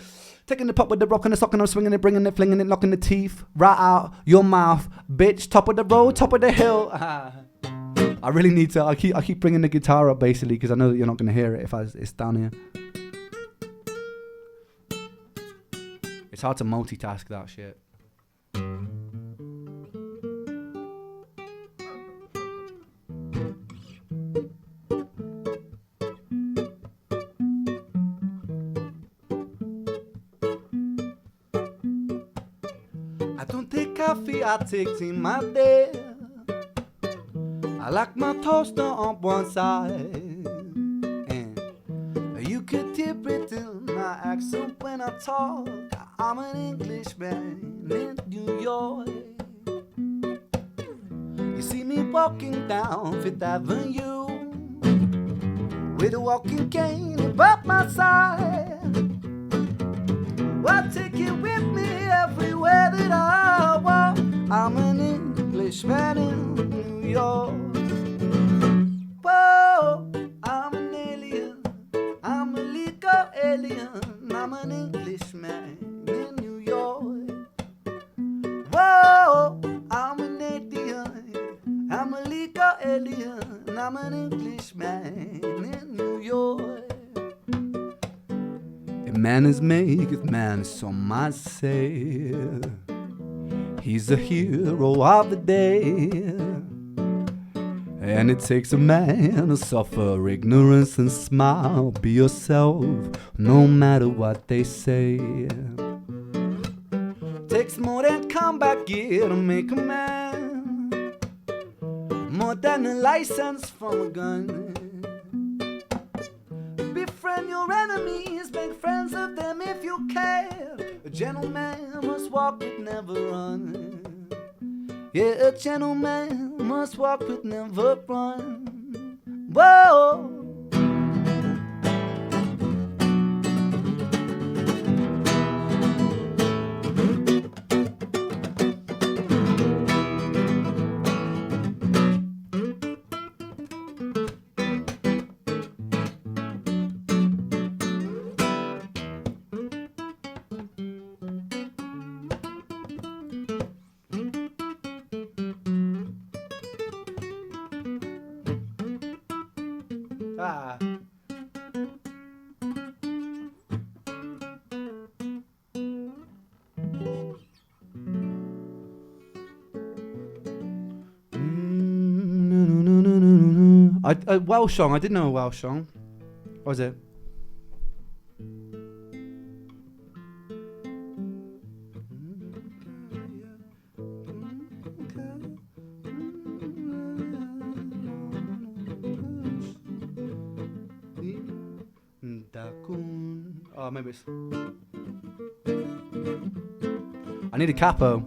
Taking the pop with the rock and the sock and I'm swinging it, bringing it, flinging it, knocking the teeth right out your mouth, bitch. Top of the road, top of the hill. I really need to. I keep bringing the guitar up basically because I know that you're not going to hear it if it's down here. It's hard to multitask that shit. I don't take coffee, I take tea my day. I like my toaster on one side, and you could tip it in my accent when I talk. I'm an Englishman in New York. You see me walking down Fifth Avenue with a walking cane above my side. I'll take it with me everywhere that I walk. I'm an Englishman in New York. Whoa, I'm an alien, I'm a legal alien, I'm an Englishman in New York. Whoa, I'm an alien, I'm a legal alien, I'm an Englishman in New York. If man is maketh man, some might say he's the hero of the day. And it takes a man to suffer ignorance and smile. Be yourself, no matter what they say. Takes more than combat gear to make a man, more than a license from a gun. Befriend your enemies, make friends of them if you care. A gentleman must walk but never run. Yeah, a gentleman must walk but never run. Whoa. Ah. A Welsh song. I didn't know a Welsh song. What was it? Oh, maybe it's... I need a capo.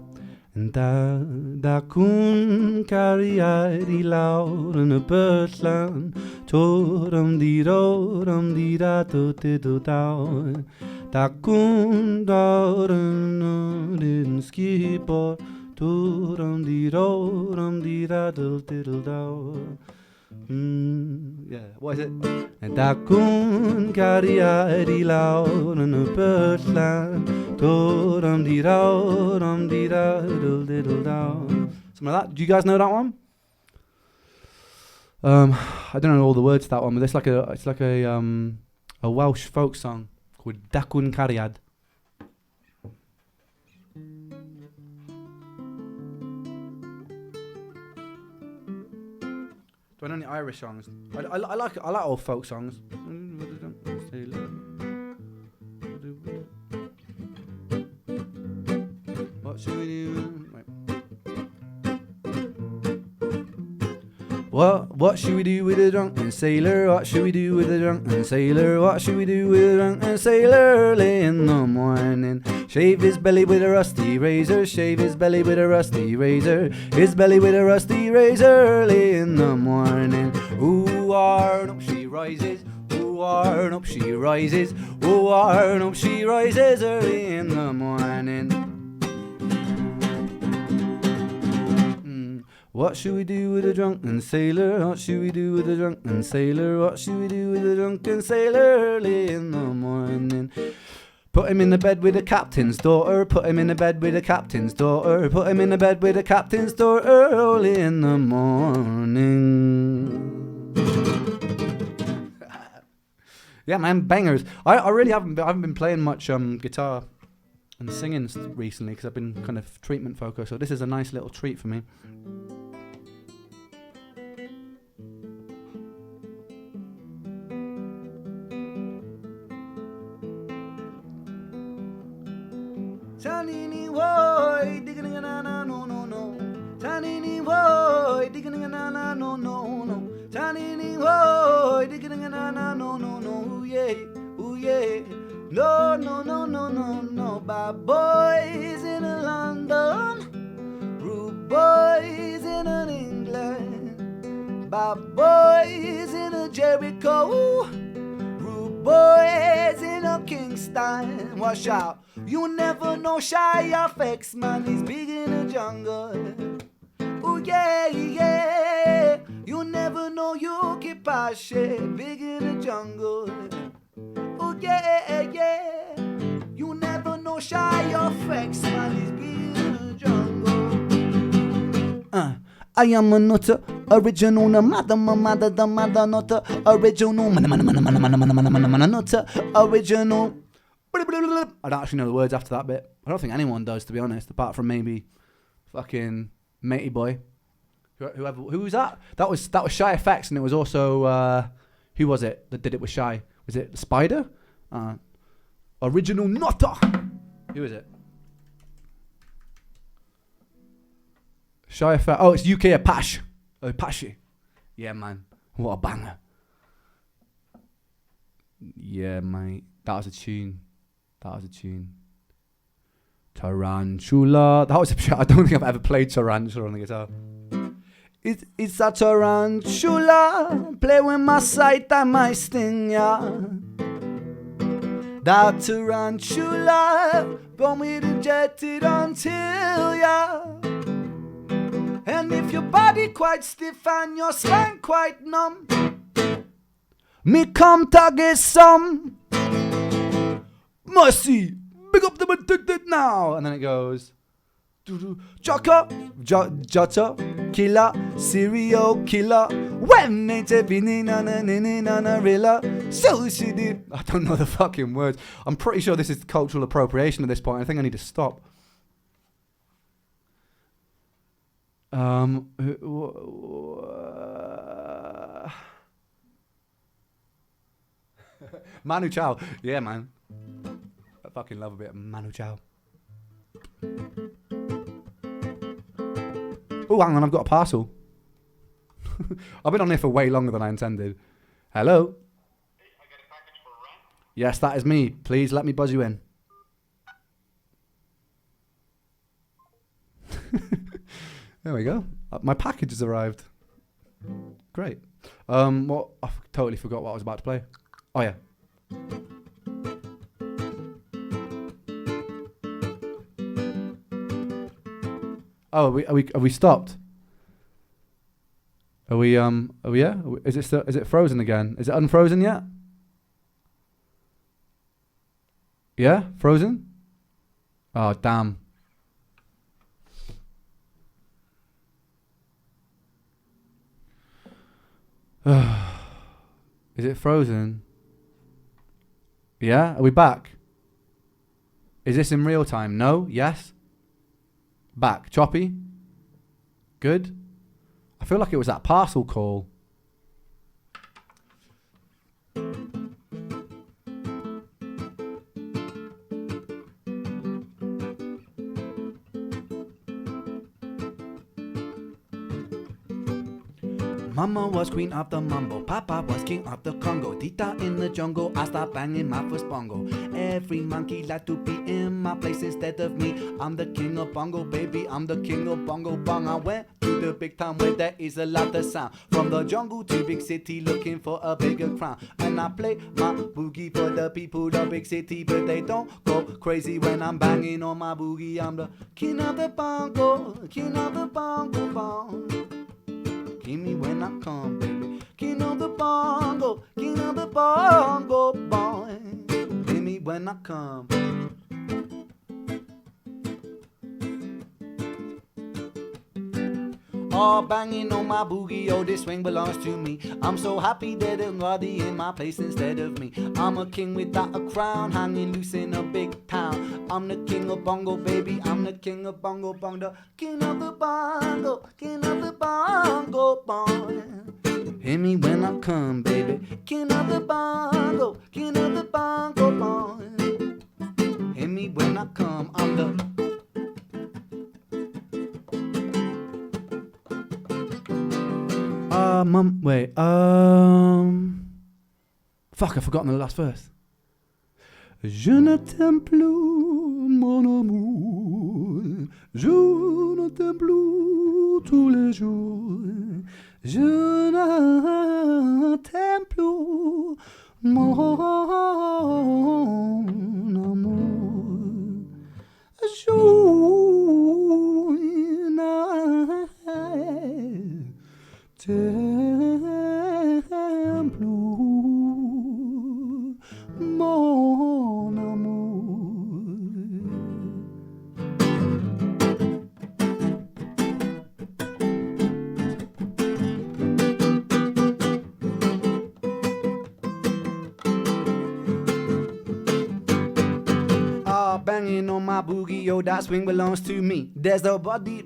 Da kun cariad I laur yn y byllan, toram di da do di do daw. Da kun daur yn skibor, toram di da diddle daw. Yeah, what is it? Dakun kariari loud on the birthland. Dum dee dow, dum dee da, diddle dow. Something like that. Do you guys know that one? I don't know all the words to that one, but it's like a Welsh folk song called Dakun Cariad. Do I know any Irish songs? I like old folk songs. What should we do? What should we do with a drunken sailor? What should we do with a drunken sailor? What should we do with a drunken sailor early in the morning? Shave his belly with a rusty razor. Shave his belly with a rusty razor. His belly with a rusty razor early in the morning. Ooh, up she rises. Ooh, up she rises. Ooh, up she rises early in the morning. What should we do with a drunken sailor? What should we do with a drunken sailor? What should we do with a drunken sailor early in the morning? Put him in the bed with the captain's daughter. Put him in the bed with the captain's daughter. Put him in the bed with the captain's daughter early in the morning. Yeah, man, bangers. I really haven't been playing much guitar and singing recently because I've been kind of treatment focused. So this is a nice little treat for me. Tanini boy, digging na na no no no. Tanini boy, digging na na no no no. Tanini boy, digging na na no no no. Ooh yeah, ooh yeah. No no no no no no. Bad boys in a London, rude boys in an England. Bad boys in a Jericho, rude boys in a Kingston. Watch out. You never know shy effects, man, he's big in the jungle. Oh yeah, yeah. You never know you keep shit, big in the jungle. Oh yeah, yeah. You never know shy effects, man, he's big in the jungle. I am a nutter, original, the mother nutter, original, nutter, original. I don't actually know the words after that bit. I don't think anyone does, to be honest, apart from maybe fucking Matey Boy. Who was that? That was Shy FX, and it was also who was it that did it with Shy? Was it Spider? Original Nutter. Who is it? Shy FX. Oh, it's UK Apache. Apache. Yeah, man. What a banger. Yeah, mate. That was a tune. Tarantula. That was a I don't think I've ever played Tarantula on the guitar. It's a tarantula. Play with my sight and my sting, yeah. That tarantula. Bomb it and jet it until, yeah. And if your body quite stiff and your spine quite numb, me come to get some. Mercy, big up the addicted now. And then it goes Joker, Jota, killer, serial killer. When ain't it been rilla? So she did. I don't know the fucking words. I'm pretty sure this is cultural appropriation at this point. I think I need to stop. Manu Chao. Yeah, man. I fucking love a bit of Manu Chao. Oh, hang on, I've got a parcel. I've been on here for way longer than I intended. Hello? Hey, I got a package for Ron. Yes, that is me. Please let me buzz you in. There we go. My package has arrived. Great. What? I totally forgot what I was about to play. Oh yeah. Oh, are we stopped? Are we yeah? Is it frozen again? Is it unfrozen yet? Yeah, frozen? Oh damn. Is it frozen? Yeah, are we back? Is this in real time? No? Yes? Back. Choppy? Good? I feel like it was that parcel call. Mama was queen of the mumbo, Papa was king of the Congo. Tita in the jungle, I start banging my first bongo. Every monkey like to be in my place instead of me. I'm the king of bongo, baby, I'm the king of bongo bong. I went to the big town where there is a lot of sound. From the jungle to big city looking for a bigger crown. And I play my boogie for the people of big city, but they don't go crazy when I'm banging on my boogie. I'm the king of the bongo, king of the bongo bong. Give me when I come, baby. King of the bongo, king of the bongo, boy. Give me when I come. All banging on my boogie, oh, this swing belongs to me. I'm so happy that everybody in my place instead of me. I'm a king without a crown, hanging loose in a big town. I'm the king of bongo, baby, I'm the king of bongo, bongo. King of the bongo, king of the bongo, boy. Hit me when I come, baby. King of the bongo, king of the bongo, boy. Hit me when I come, I'm the... wait, fuck, I've forgotten the last verse. Je ne t'aime plus, mon amour. Je ne t'aime plus tous les jours. Je ne t'aime plus, mon amour. Je ne t'aime plus, mon amour. Banging on my boogie, yo, that swing belongs to me. There's nobody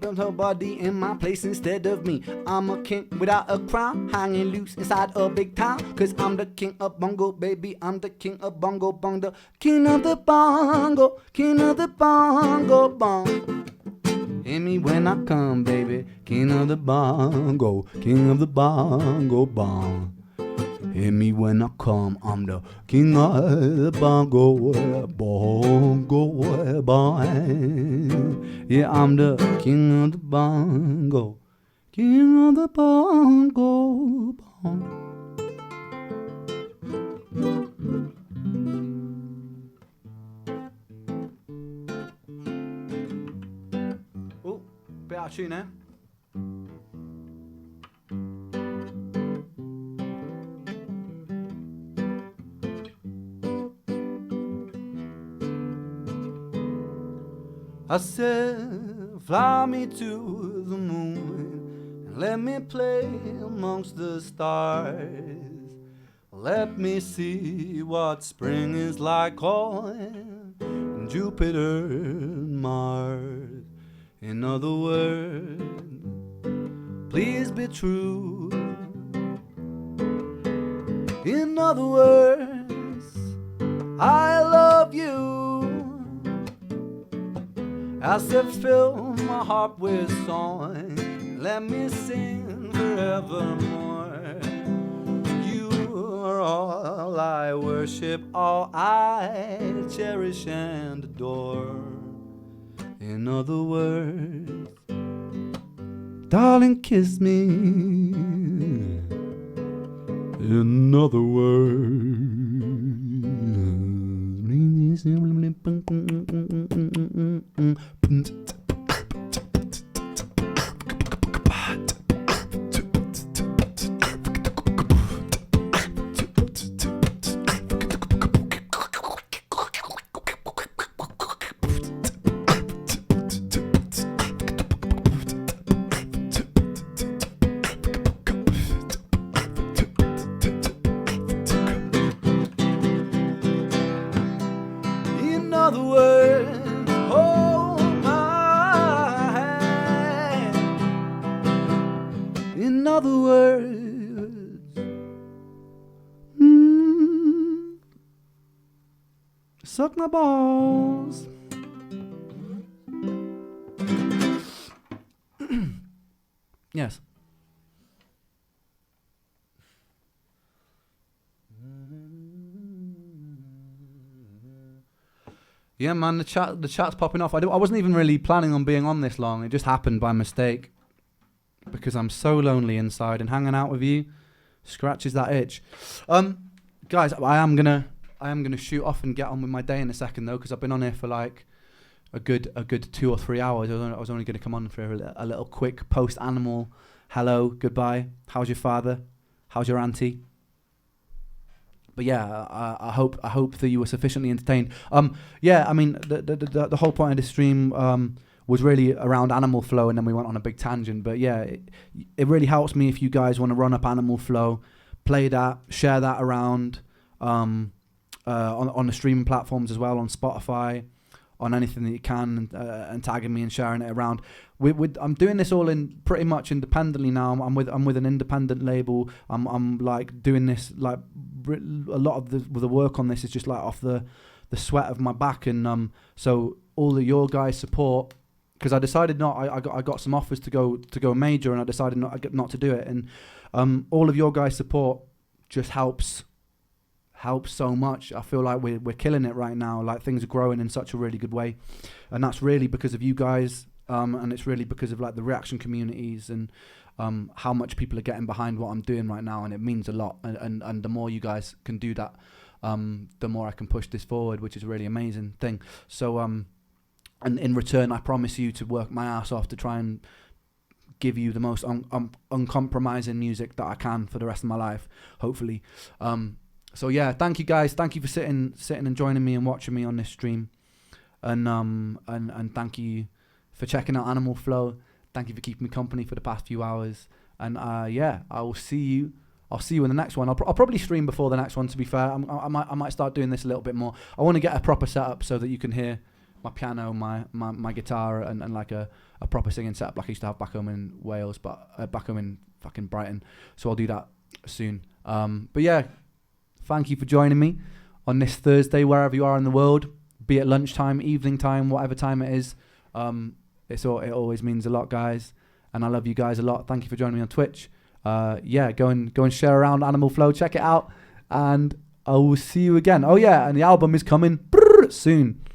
in my place instead of me. I'm a king without a crown, hanging loose inside a big town. Cause I'm the king of bongo, baby, I'm the king of bongo, bongo. King of the bongo, king of the bongo, bong. Hear me when I come, baby. King of the bongo, king of the bongo, bong. Hear me when I come, I'm the king of the bongo, bongo, bong. Yeah, I'm the king of the bongo, king of the bongo, bong. Oh, bit out of tune there. I said, fly me to the moon and let me play amongst the stars. Let me see what spring is like on Jupiter and Mars. In other words, please be true. In other words, I love you. As if fill my heart with song, let me sing forevermore. You are all I worship, all I cherish and adore. In other words, darling, kiss me. In other words, In other words, suck my balls. Yes. Yeah, man, the chat's popping off. I wasn't even really planning on being on this long. It just happened by mistake because I'm so lonely inside, and hanging out with you scratches that itch. Guys, I am gonna shoot off and get on with my day in a second though, because I've been on here for like a good 2 or 3 hours. I was only gonna come on for a little quick post animal. Hello, goodbye. How's your father? How's your auntie? But yeah, I hope that you were sufficiently entertained. Yeah, I mean the whole point of this stream was really around Animal Flow, and then we went on a big tangent. But yeah, it really helps me if you guys want to run up Animal Flow, play that, share that around on the streaming platforms as well, on Spotify, on anything that you can, and tagging me and sharing it around. I'm doing this all in pretty much independently now. I'm with an independent label. I'm like doing this, like a lot of the work on this is just like off the sweat of my back, and so all of your guys' support, because I decided I got some offers to go major, and I decided not to do it, and all of your guys' support just helps so much. I feel like we're killing it right now. Like things are growing in such a really good way, and that's really because of you guys. And it's really because of like the reaction communities and how much people are getting behind what I'm doing right now, and it means a lot. And the more you guys can do that, the more I can push this forward, which is a really amazing thing. So and in return, I promise you to work my ass off to try and give you the most uncompromising music that I can for the rest of my life, hopefully. So yeah, thank you guys. Thank you for sitting and joining me and watching me on this stream, and thank you for checking out Animal Flow. Thank you for keeping me company for the past few hours. And yeah, I'll see you in the next one. I'll probably stream before the next one, to be fair. I might start doing this a little bit more. I want to get a proper setup so that you can hear my piano, my guitar, and like a proper singing setup like I used to have back home in Wales, but back home in fucking Brighton. So I'll do that soon. But yeah, thank you for joining me on this Thursday, wherever you are in the world, be it lunchtime, evening time, whatever time it is. It always means a lot, guys, and I love you guys a lot. Thank you for joining me on Twitch. Yeah, go and share around Animal Flow, check it out, and I will see you again. Oh yeah, and the album is coming soon.